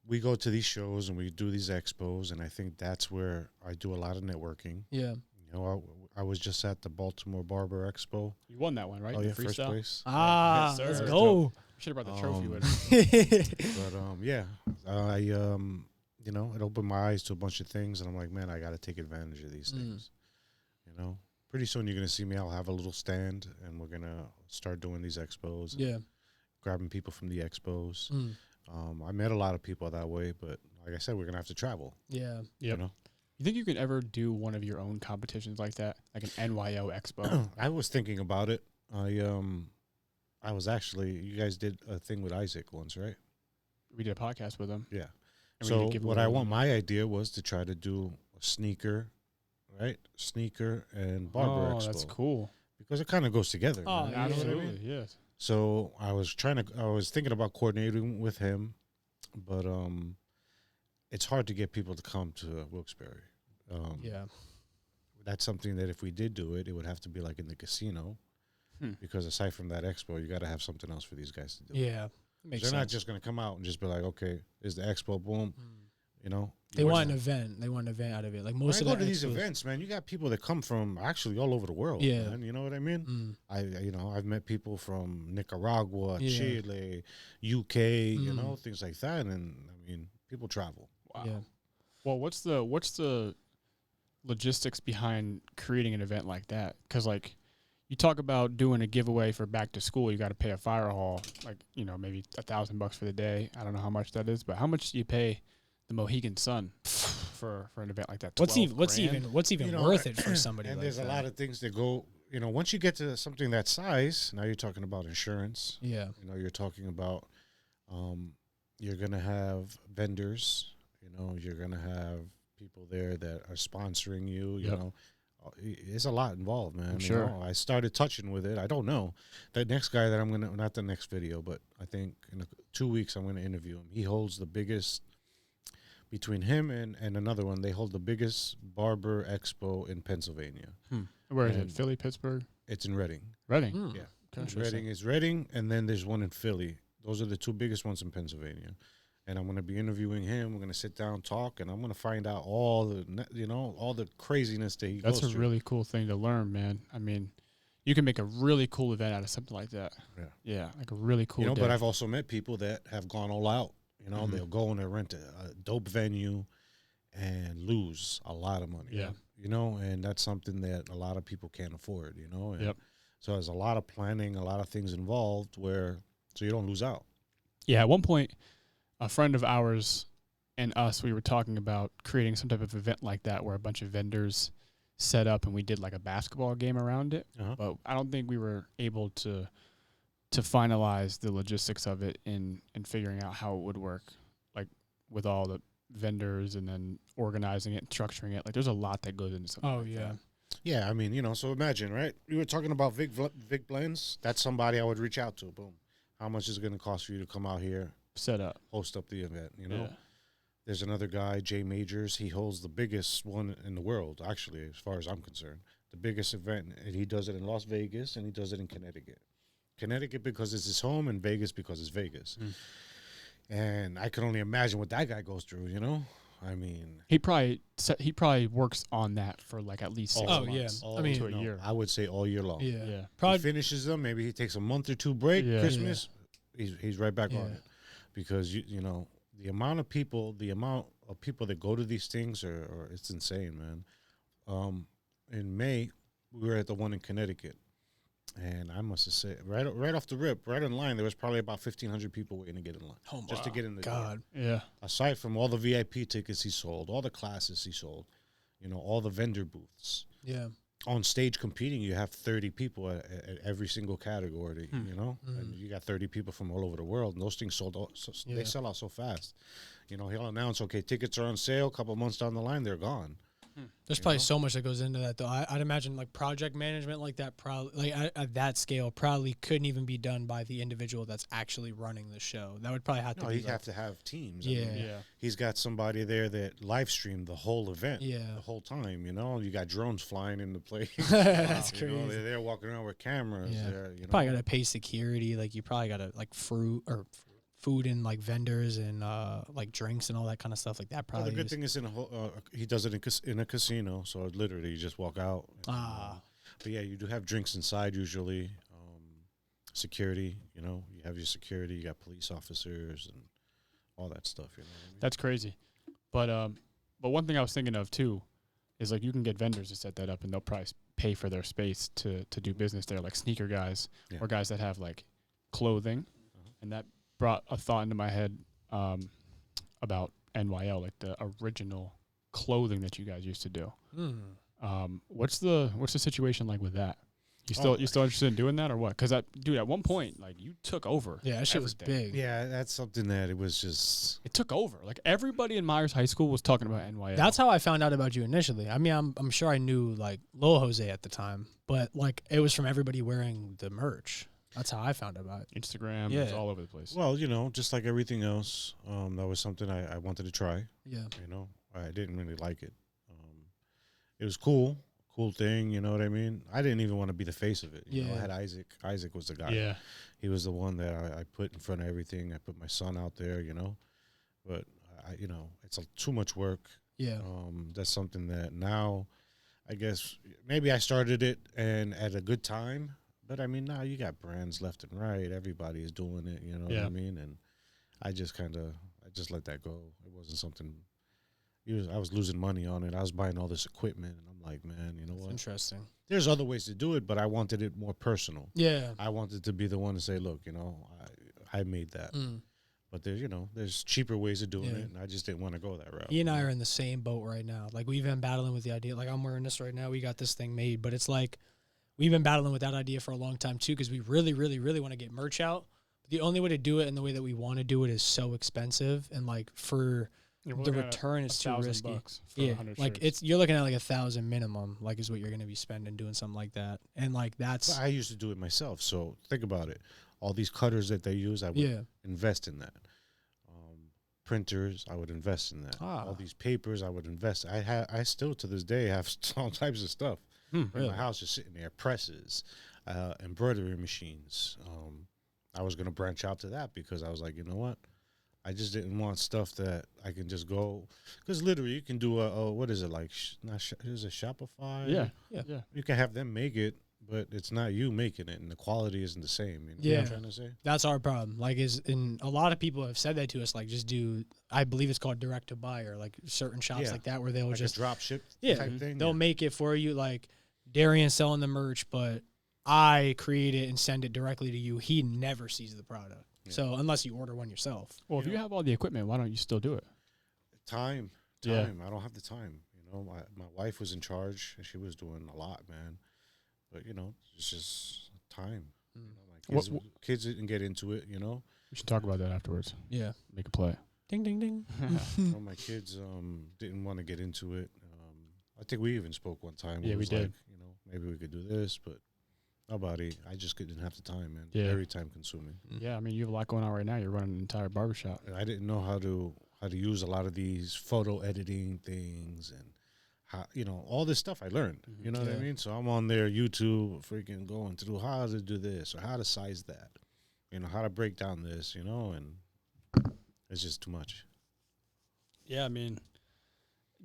we go to these shows and we do these expos, and I think that's where I do a lot of networking. Yeah. You know, I was just at the Baltimore Barber Expo. You won that one, right? Oh, The yeah, first freestyle? place. Ah, Yes, sir. let's That's go. We should have brought the trophy Um, with us. But yeah, I you know, it opened my eyes to a bunch of things, and I'm like, man, I got to take advantage of these things. You know, pretty soon you're gonna see me. I'll have a little stand, and we're gonna start doing these expos. Yeah. Grabbing people from the expos. Mm. I met a lot of people that way, but like I said, we're gonna have to travel. Yeah. Yep. You know, You think you could ever do one of your own competitions like that, like an NYO Expo? I was thinking about it. I was actually, you guys did a thing with Isaac once, right? We did a podcast with him. Yeah. And we So did give what away I want, one. my idea was to try to do a sneaker, right? Sneaker and barber expo. That's cool. Because it kind of goes together. Oh, man. yeah. Absolutely, yes. So I was thinking about coordinating with him, but it's hard to get people to come to Wilkes-Barre. Yeah. That's something that if we did do it, it would have to be like in the casino, because aside from that expo, you got to have something else for these guys to do. Yeah. Makes They're sense. not just going to come out and just be like, okay, is the expo, boom, you know. They want an event. They want an event out of it. Like most When I of go the to these expos- events, man, you got people that come from actually all over the world. Yeah. Man, you know what I mean? I've met people from Nicaragua, Yeah. Chile, UK, you know, things like that. And I mean, people travel. Wow. Yeah. Well, what's the logistics behind creating an event like that? Because like you talk about doing a giveaway for back to school, you got to pay a fire hall, like maybe $1,000 for the day. I don't know how much that is, but how much do you pay the Mohegan Sun for an event like that? What's 12 even You know, worth it for somebody? And like there's that? a lot of things that go, once you get to something that size, now you're talking about insurance. Yeah. You're talking about, you're going to have vendors, you're going to have people there that are sponsoring you, you Yep. know. It's a lot involved, man. I'm sure. I started touching with it. I don't know. The next guy that I'm going to, not the next video, but I think in 2 weeks I'm going to interview him. He holds the biggest, between him and another one, they hold the biggest barber expo in Pennsylvania. Where is it? And- Philly, Pittsburgh, It's in Reading. Reading. Mm. Yeah. Interesting. Reading is Reading, and then there's one in Philly. Those are the two biggest ones in Pennsylvania. And I'm going to be interviewing him. We're going to sit down, talk, and I'm going to find out all the craziness that he goes through. That's a really cool thing to learn, man. I mean, you can make a really cool event out of something like that. Yeah, like a really cool day. But I've also met people that have gone all out. They'll go and they'll rent a dope venue and lose a lot of money. Yeah. And that's something that a lot of people can't afford, And Yep. So there's a lot of planning, a lot of things involved so you don't lose out. Yeah, at one point, a friend of ours and us, we were talking about creating some type of event like that where a bunch of vendors set up and we did like a basketball game around it. Uh-huh. But I don't think we were able to finalize the logistics of it and figuring out how it would work, like with all the vendors and then organizing it and structuring it. Like there's a lot that goes into something. Oh, like yeah. that. Yeah, I mean, so imagine, right? We were talking about Vic Blends. That's somebody I would reach out to. Boom. How much is it going to cost for you to come out here? Set up. Host up the event, Yeah. There's another guy, Jay Majors. He holds the biggest one in the world, actually, as far as I'm concerned. The biggest event, and he does it in Las Vegas, and he does it in Connecticut. Connecticut because it's his home, and Vegas because it's Vegas. And I can only imagine what that guy goes through, I mean, He probably works on that for like at least 6 Oh, months. yeah. I mean, to a year. I would say all year long. Yeah. Yeah. He Probably. finishes them. Maybe he takes a month or two break. Yeah. Christmas, he's right back on Yeah. it, because the amount of people that go to these things are it's insane, man. In May, we were at the one in Connecticut, and I must have said right off the rip, right in line, there was probably about 1,500 people waiting to get in line just to get in the door. God. Yeah. Aside from all the VIP tickets he sold, all the classes he sold, all the vendor booths. Yeah. On stage competing, you have 30 people at every single category, and you got 30 people from all over the world, and those things sold out, they sell out so fast. He'll announce, okay, tickets are on sale, a couple months down the line, they're gone. There's probably so much that goes into that, though. I'd imagine like project management like that, probably like at that scale, probably couldn't even be done by the individual that's actually running the show. That would probably have to No, be. he'd have to have teams. Yeah. I mean, Yeah. he's got somebody there that live streamed the whole event, Yeah. the whole time. You got drones flying into place. That's You know, crazy. they're there walking around with cameras. Yeah. They're, Probably got to pay security. Like you probably got to like food and like vendors and like drinks and all that kind of stuff like that. Well, Probably. the good thing is he does it in a casino, so literally you just walk out. But yeah, you do have drinks inside usually. Security, you have your security. You got police officers and all that stuff. You know what I mean? That's crazy. But one thing I was thinking of too is like you can get vendors to set that up and they'll probably pay for their space to do business there, like sneaker guys or guys that have like clothing. And that brought a thought into my head about NYO, like the original clothing that you guys used to do. What's the situation like with that? You still interested in doing that or what? Because dude, at one point, like you took over. Yeah, that shit was everything. big. Yeah, that's something that it was just. It took over. Like everybody in Myers High School was talking about NYO. That's how I found out about you initially. I mean, I'm sure I knew like Lil Jose at the time, but like it was from everybody wearing the merch. That's how I found out about it. Instagram. Yeah. It's all over the place. Well, just like everything else, that was something I wanted to try. Yeah. I didn't really like it. It was cool thing, you know what I mean? I didn't even want to be the face of it. You know, I had Isaac. Isaac was the guy. Yeah. He was the one that I put in front of everything. I put my son out there, But, it's too much work. Yeah. That's something that now, I guess, maybe I started it and at a good time. But, I mean, now you got brands left and right. Everybody is doing it, you know what I mean? And I just let that go. It wasn't something. I was losing money on it. I was buying all this equipment, and I'm like, man, you know what? Interesting. There's other ways to do it, but I wanted it more personal. Yeah. I wanted to be the one to say, look, I made that. But there's cheaper ways of doing it, and I just didn't want to go that route. He and I are in the same boat right now. Like we've been battling with the idea. Like I'm wearing this right now. We got this thing made, but it's like we've been battling with that idea for a long time too, because we really, really, really want to get merch out. But the only way to do it and the way that we want to do it is so expensive, and like for the return is too risky. Yeah, like you're looking at like 1,000 minimum, like is what you're gonna be spending doing something like that, and like that's. But I used to do it myself, so think about it. All these cutters that they use, I would invest in that. Printers, I would invest in that. All these papers, I would invest. I still to this day have all types of stuff in my house just sitting there. Presses, embroidery machines. I was gonna branch out to that because I was like, you know what, I just didn't want stuff that I can just go, because literally you can do a what is it like? Is it Shopify? Yeah. You can have them make it, but it's not you making it, and the quality isn't the same. You know Yeah. what I'm trying to say? That's our problem. Like, and a lot of people have said that to us. Like, just do. I believe it's called direct to buy, or like certain shops Yeah. like that where they'll Like just a drop ship type thing. they'll make it for you. Like Darrian selling the merch, but I create it and send it directly to you. He never sees the product. Yeah. So unless you order one yourself. Well, if you have all the equipment, why don't you still do it? Time. Yeah. I don't have the time. You know, my wife was in charge, and she was doing a lot, man. But you know, it's just time. You know, my kids didn't get into it. You know, We should talk about that afterwards. Yeah. Make a play. Ding ding ding. you know, my kids didn't want to get into it. I think we even spoke one time. Yeah, It we was did. Like, you know, maybe we could do this, but nobody. I just didn't have the time, man. Yeah. Very time consuming. Yeah, I mean, you have a lot going on right now. You're running an entire barbershop. And I didn't know how to use a lot of these photo editing things and how, you know, all this stuff I learned. You know what I Yeah. mean? So I'm on there, YouTube, freaking going through how to do this or how to size that, you know, how to break down this, you know, and it's just too much. Yeah, I mean,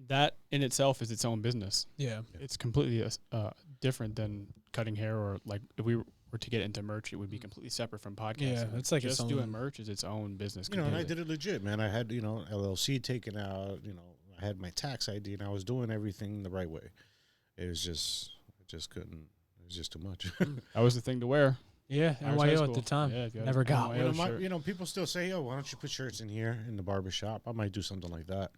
that in itself is its own business. Yeah. It's completely different than cutting hair, or like if we were to get into merch, it would be completely separate from podcasting. Yeah, it's like its just doing own- merch is its own business. You know, and I completely. did it legit, man. I had, you know, LLC taken out, you know, I had my tax ID and I was doing everything the right way. It was just, I just couldn't, it was just too much. That was the thing to wear. Yeah. Irish high NYO at school. the time. Yeah, if you had Never an got NYO one. shirt. You know, people still say, "Yo, why don't you put shirts in here in the barber shop?" I might do something like that,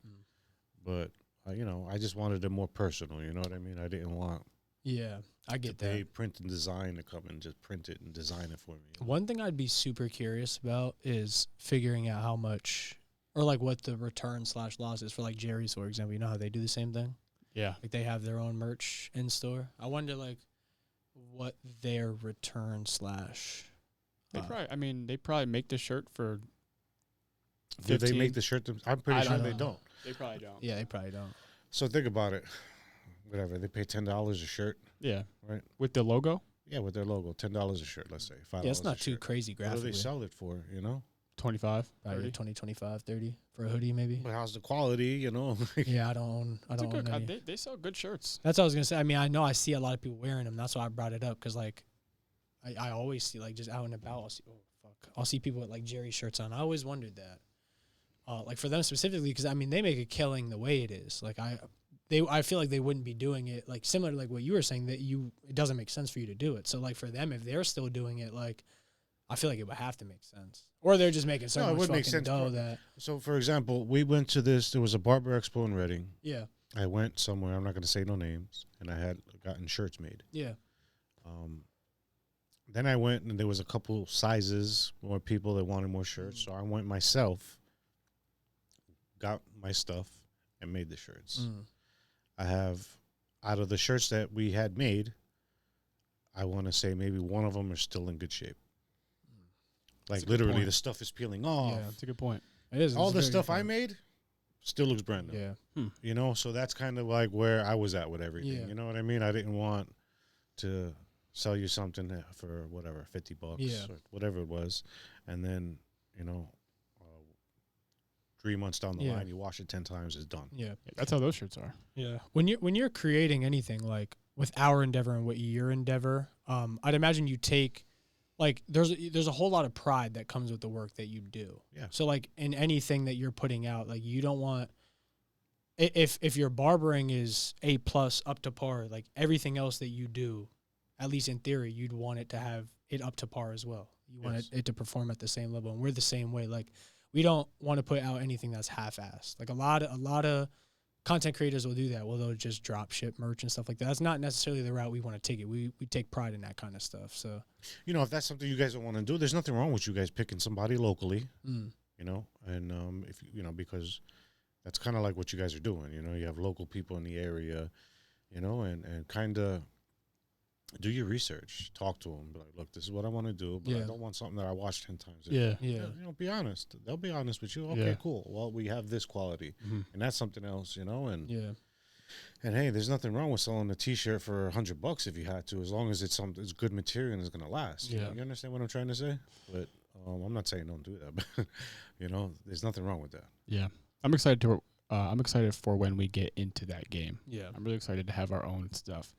but you know, I just wanted it more personal. You know what I mean? I didn't want Yeah. I get that. pay print and design to come and just print it and design it for me. You know? One thing I'd be super curious about is figuring out how much, or like what the return / loss is for like Jerry's, for example. You know how they do the same thing? Yeah. Like they have their own merch in store. I wonder like what their return / They probably, I mean, they probably make the shirt for Do they 15? make the shirt? I'm pretty I sure don't they know. don't. They probably don't. Yeah, they probably don't. So think about it. Whatever, they pay $10 a shirt, Yeah. right? With the logo, Yeah, with their logo, $10 a shirt. Let's say $5. Yeah, it's not a too shirt. crazy What do graphically. they sell it for? You know, 25, Probably 30. 20, 25, 30 for a hoodie maybe. but how's the quality? You know, Yeah, I don't It's a own good, any. they sell good shirts. That's what I was gonna say. I mean, I know I see a lot of people wearing them. That's why I brought it up because like, I always see like just out and about. I'll see people with like Jerry shirts on. I always wondered that, like for them specifically, because I mean they make a killing the way it is. Like I feel like they wouldn't be doing it like similar to like what you were saying that it doesn't make sense for you to do it. So like for them, if they're still doing it, like I feel like it would have to make sense, or they're just making so No, it much would fucking make sense dough for- that So, for example, we went to this. There was a barber expo in Reading. yeah I went somewhere. I'm not going to say no names, and I had gotten shirts made. yeah Then I went, and there was a couple sizes, more people that wanted more shirts. So I went myself, got my stuff, and made the shirts. I have, out of the shirts that we had made, I want to say maybe one of them are still in good shape. Like a good literally, point. the stuff is peeling off. Yeah. That's a good point. it is. All It's the very stuff I different. made still looks brand new. Yeah. You know, so that's kind of like where I was at with everything. Yeah. You know what I mean? I didn't want to sell you something for whatever, $50 Yeah. or whatever it was. And then, you know, 3 months down the Yeah. line, you wash it 10 times, it's done. Yeah. Yeah, that's how those shirts are. Yeah. When you're creating anything like with our endeavor and what your endeavor, I'd imagine you take like there's a whole lot of pride that comes with the work that you do. Yeah. So like in anything that you're putting out, like you don't want if your barbering is A+ up to par, like everything else that you do, at least in theory, you'd want it to have it up to par as well. You want Yes. it to perform at the same level, and we're the same way. Like we don't want to put out anything that's half-assed. Like a lot of content creators will do that. Well, they'll just drop ship merch and stuff like that. That's not necessarily the route we want to take it. We take pride in that kind of stuff. So, You know, if that's something you guys don't want to do, there's nothing wrong with you guys picking somebody locally, you know, and if you know, because that's kind of like what you guys are doing. You know, you have local people in the area, you know, and kind of do your research, talk to them, be like, look, this is what I want to do, but I Yeah. don't want something that I watch 10 times. Yeah. yeah. You know, be honest. They'll be honest with you. Okay, Yeah. cool. Well, we have this quality, Mhm. and that's something else, you know. And Yeah. and hey, there's nothing wrong with selling a T-shirt for $100 if you had to, as long as it's good material and it's gonna last. Yeah. You understand what I'm trying to say? But I'm not saying don't do that, but you know, there's nothing wrong with that. Yeah, I'm excited to. I'm excited for when we get into that game. Yeah. I'm really excited to have our own stuff.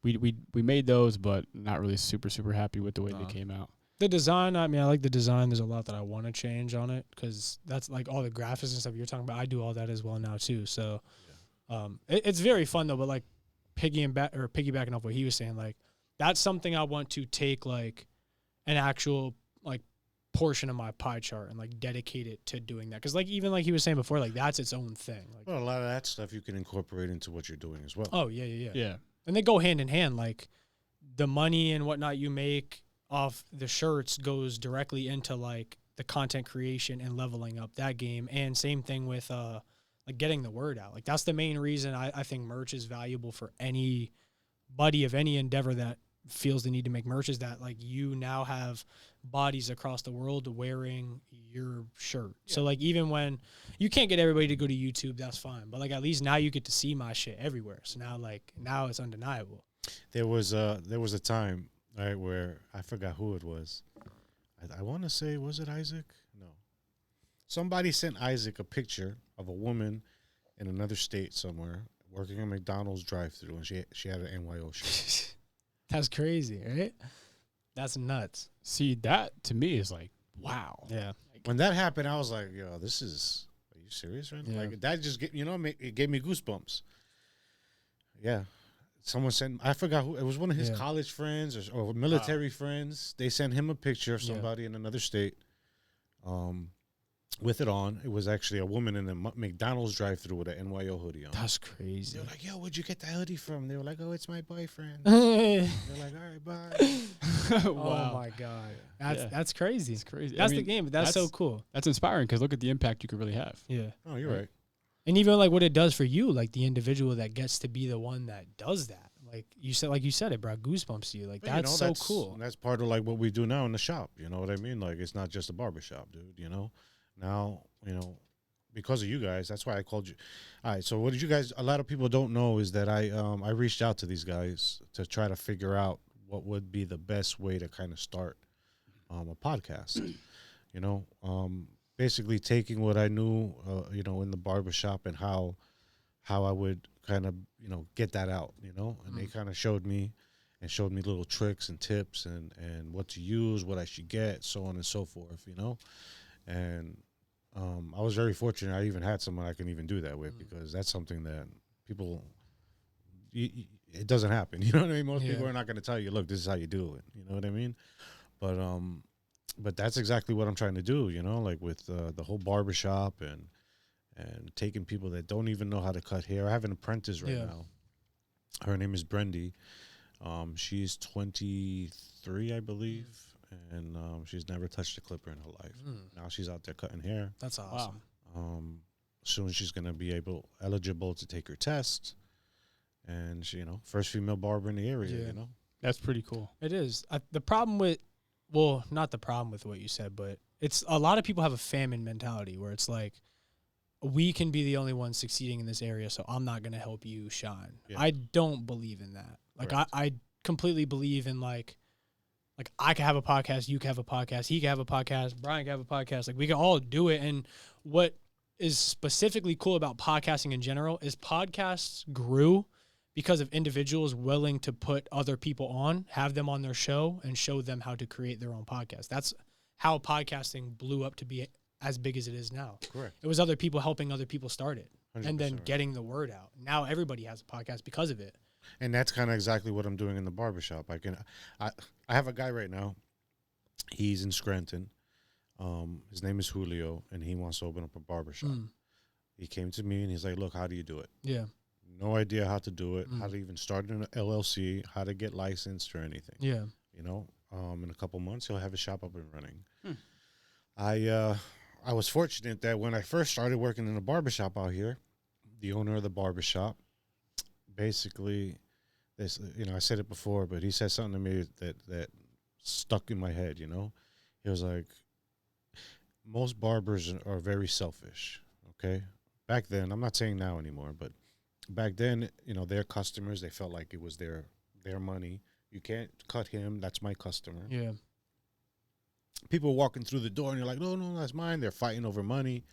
We made those, but not really super happy with the way they came out. The design, I mean, I like the design. There's a lot that I want to change on it because that's like all the graphics and stuff you're talking about. I do all that as well now too. So, it's very fun though. But like piggybacking off what he was saying, like that's something I want to take like an actual like portion of my pie chart and like dedicate it to doing that. Because like even like he was saying before, like that's its own thing. Like, Well, a lot of that stuff you can incorporate into what you're doing as well. oh yeah. Yeah, And they go hand in hand. Like the money and whatnot you make off the shirts goes directly into like the content creation and leveling up that game. And same thing with like getting the word out. Like that's the main reason I think merch is valuable for anybody of any endeavor that feels the need to make merch, is that like you now have bodies across the world wearing your shirt. Yeah. So like even when you can't get everybody to go to YouTube, that's fine. But like at least now you get to see my shit everywhere. So now it's undeniable. There was a time, right, where I forgot who it was. I want to say, was it Isaac? No. Somebody sent Isaac a picture of a woman in another state somewhere working a McDonald's drive-thru, and she had an NYO shirt. That's crazy, right? That's nuts. see, that to me is like, wow. Yeah. When that happened, I was like, yo, are you serious right now? Yeah. Like, that just, it gave me goosebumps. Yeah. Someone sent, I forgot who, it was one of his college friends or military friends. They sent him a picture of somebody in another state with it on. It was actually a woman in a McDonald's drive-thru with an NYO hoodie on. That's crazy. They were like, yo, where'd you get that hoodie from? They were like, oh, it's my boyfriend. They're like, all right, bye. Wow. Oh, my God. That's crazy. It's crazy. That's the game, but that's so cool. That's inspiring because look at the impact you could really have. Yeah. Oh, you're right. And even like what it does for you, like the individual that gets to be the one that does that. Like you said, it brought goosebumps to you. Like, that's so cool. And that's part of like what we do now in the shop. You know what I mean? Like, it's not just a barbershop, dude. You know, now, because of you guys, that's why I called you. All right. So what did you guys, a lot of people don't know is that I reached out to these guys to try to figure out what would be the best way to kind of start a podcast, basically taking what I knew, in the barbershop and how I would kind of, get that out, and they kind of showed me little tricks and tips and what to use, what I should get, so on and so forth, and I was very fortunate. I even had someone I can even do that with because that's something that people, it doesn't happen. You know what I mean? Most people are not going to tell you, look, this is how you do it. You know what I mean? But that's exactly what I'm trying to do, like with the whole barbershop and taking people that don't even know how to cut hair. I have an apprentice right now. Her name is Brendy. She's 23, I believe, and she's never touched a clipper in her life. Now she's out there cutting hair. That's awesome. Soon she's going to be eligible to take her test, and she, first female barber in the area. That's pretty cool. It is. The problem with, well, not the problem with what you said, but it's a lot of people have a famine mentality where it's like, we can be the only ones succeeding in this area, so I'm not going to help you shine. Yeah. I don't believe in that. Like, I completely believe in, like I can have a podcast, you can have a podcast, he can have a podcast, Brian can have a podcast. Like, we can all do it. And what is specifically cool about podcasting in general is podcasts grew because of individuals willing to put other people on, have them on their show, and show them how to create their own podcast. That's how podcasting blew up to be as big as it is now. Correct. It was other people helping other people start it 100%. And then getting the word out. Now everybody has a podcast because of it. And that's kind of exactly what I'm doing in the barbershop. I have a guy right now. He's in Scranton. His name is Julio, and he wants to open up a barbershop. He came to me and he's like, look, how do you do it? Yeah. No idea how to do it, how to even start an LLC, how to get licensed or anything. Yeah. In a couple months, he'll have his shop up and running. I was fortunate that when I first started working in a barbershop out here, the owner of the barbershop basically, this, I said it before, but he said something to me that stuck in my head, He was like, most barbers are very selfish, okay? Back then, I'm not saying now anymore, but back then, their customers, they felt like it was their money. You can't cut him, that's my customer. Yeah. people walking through the door and you're like, no, that's mine. They're fighting over money.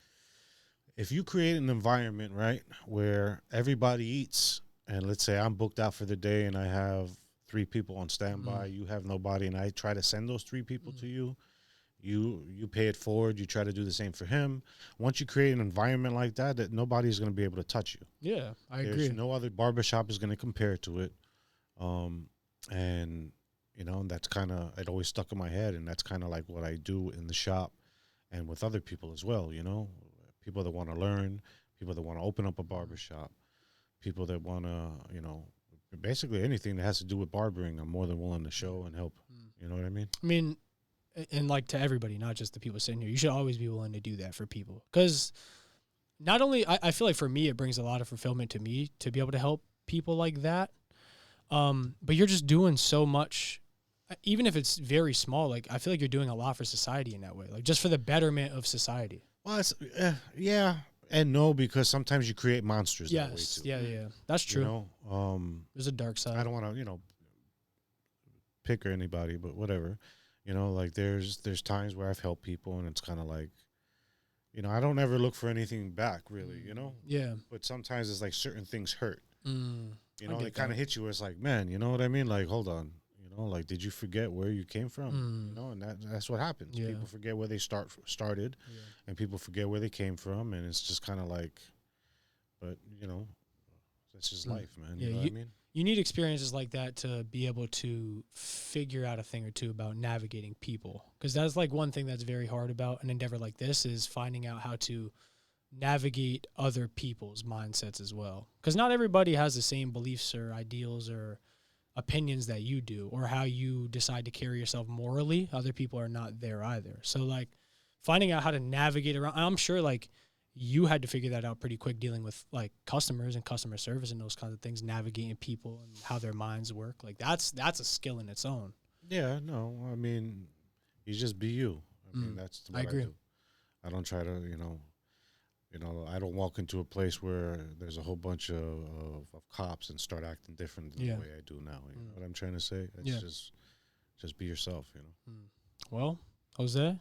If you create an environment, right, where everybody eats, and let's say I'm booked out for the day and I have 3 people on standby, you have nobody, and I try to send those 3 people to you, you pay it forward, you try to do the same for him. Once you create an environment like that, that nobody's going to be able to touch you. Yeah, I There's agree. no other barbershop is going to compare to it. And, you know, that's kind of, it always stuck in my head, and that's kind of like what I do in the shop and with other people as well, you know. People that want to learn, people that want to open up a barbershop, people that want to, you know, basically anything that has to do with barbering, I'm more than willing to show and help. You know what I mean? I mean, and like to everybody, not just the people sitting here, you should always be willing to do that for people. Because not only, I feel like for me, it brings a lot of fulfillment to me to be able to help people like that. But you're just doing so much, even if it's very small. Like, I feel like you're doing a lot for society in that way, like just for the betterment of society. Well, it's, yeah and no, because sometimes you create monsters that way too. Yeah. That's true. You know, there's a dark side. I don't want to, you know, pick or anybody, but whatever. You know, like there's times where I've helped people, and it's kind of like, you know, I don't ever look for anything back, really, you know? Yeah. But sometimes it's like certain things hurt. You know, I they get kind of that. hit you. It's like, man, you know what I mean? Like, hold on. You know, like, did you forget where you came from? You know, and that's what happens. Yeah. People forget where they started, and people forget where they came from, and it's just kind of like, but, you know, that's just life, man. Yeah, you know what I mean? You need experiences like that to be able to figure out a thing or two about navigating people. Because that's like one thing that's very hard about an endeavor like this, is finding out how to navigate other people's mindsets as well. Because not everybody has the same beliefs or ideals or opinions that you do, or how you decide to carry yourself morally. Other people are not there either. So like finding out how to navigate around, I'm sure like you had to figure that out pretty quick, dealing with like customers and customer service and those kinds of things, navigating people and how their minds work. Like that's a skill in its own. Yeah, no, I mean, you just be you. I mean, that's what I agree. do. I don't try to, you know, I don't walk into a place where there's a whole bunch of cops and start acting different than the way I do now. You know what I'm trying to say? It's just be yourself, you know. Well, Jose,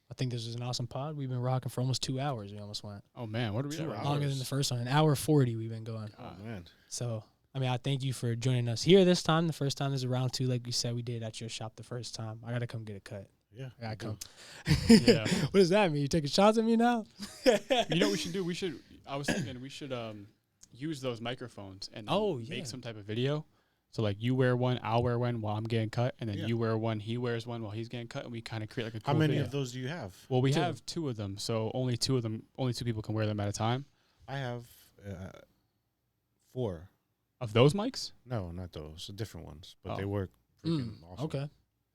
I think this is an awesome pod. We've been rocking for almost 2 hours. We almost went. Oh man, what are we? 2 hours. Longer than the first one. An hour 40 we've been going. Oh man. So, I mean, I thank you for joining us here this time. The first time is round 2, like we said we did at your shop the first time. I got to come get a cut. Yeah. I got to come. Yeah. What does that mean? You taking shots at me now? You know what we should do? I was thinking we should use those microphones and make some type of video. So like you wear one, I'll wear one while I'm getting cut, and then you wear one, he wears one while he's getting cut, and we kind of create like a cool How many video. of those do you have? Well, we have 2 of them, so only 2 people can wear them at a time. I have 4. Of those mics? No, not those. Different ones, but they work freaking awesome. Okay.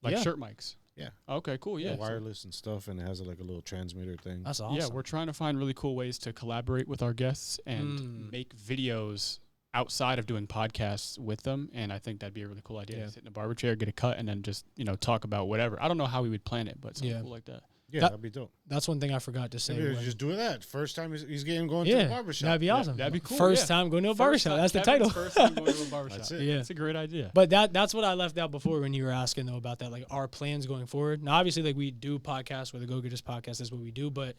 Like shirt mics? Yeah. Okay, cool. Yeah. Wireless and stuff, and it has like a little transmitter thing. That's awesome. Yeah, we're trying to find really cool ways to collaborate with our guests and make videos outside of doing podcasts with them, and I think that'd be a really cool idea. Sit in a barber chair, get a cut, and then just, talk about whatever. I don't know how we would plan it, but something cool like that. Yeah, that'd be dope. That's one thing I forgot to say. Maybe just do that. First time he's going to the barbershop. That'd be awesome. That'd be cool. First time going to a barbershop. That's the title. First time going to a barbershop. That's it. Yeah. That's a great idea. But that's what I left out before when you were asking, though, about that, like our plans going forward. Now, obviously, like we do podcasts, where the Go Getters podcast is what we do, but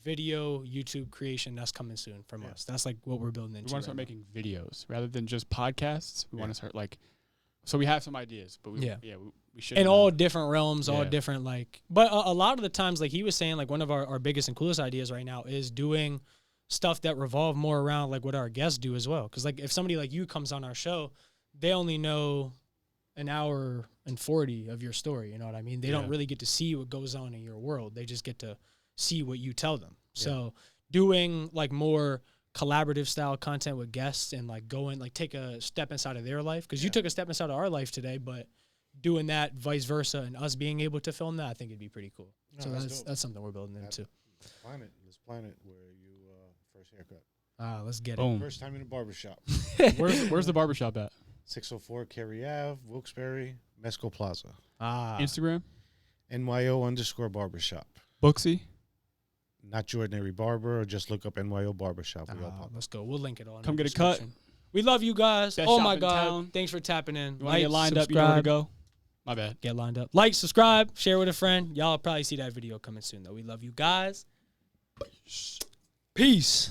video, YouTube creation, that's coming soon from us. That's like what we're building into. We want to start making videos rather than just podcasts. We want to start like, so we have some ideas, but we should. In all different realms, all different, like, but a lot of the times, like he was saying, like one of our biggest and coolest ideas right now is doing stuff that revolve more around like what our guests do as well. Cause like if somebody like you comes on our show, they only know an hour and 40 of your story. You know what I mean? They don't really get to see what goes on in your world. They just get to see what you tell them. So doing like more collaborative style content with guests and like going, like take a step inside of their life. Cause you took a step inside of our life today, but doing that vice versa and us being able to film that, I think it'd be pretty cool. No, so that's something we're building into. Let's plan it where you first haircut. Let's get Boom. it. First time in a barbershop. Where's the barbershop at? 604 Carey Ave, Wilkes-Barre, Mesco Plaza. Instagram? NYO_barbershop. Booksy? Not Your Ordinary Barber, or just look up NYO Barbershop. Let's go. We'll link it all. Come get a cut. We love you guys. Best oh shop my in God. town. Thanks for tapping in. You want to get lined up, you know where to go. My bad. Get lined up. Like, subscribe, share with a friend. Y'all probably see that video coming soon, though. We love you guys. Peace.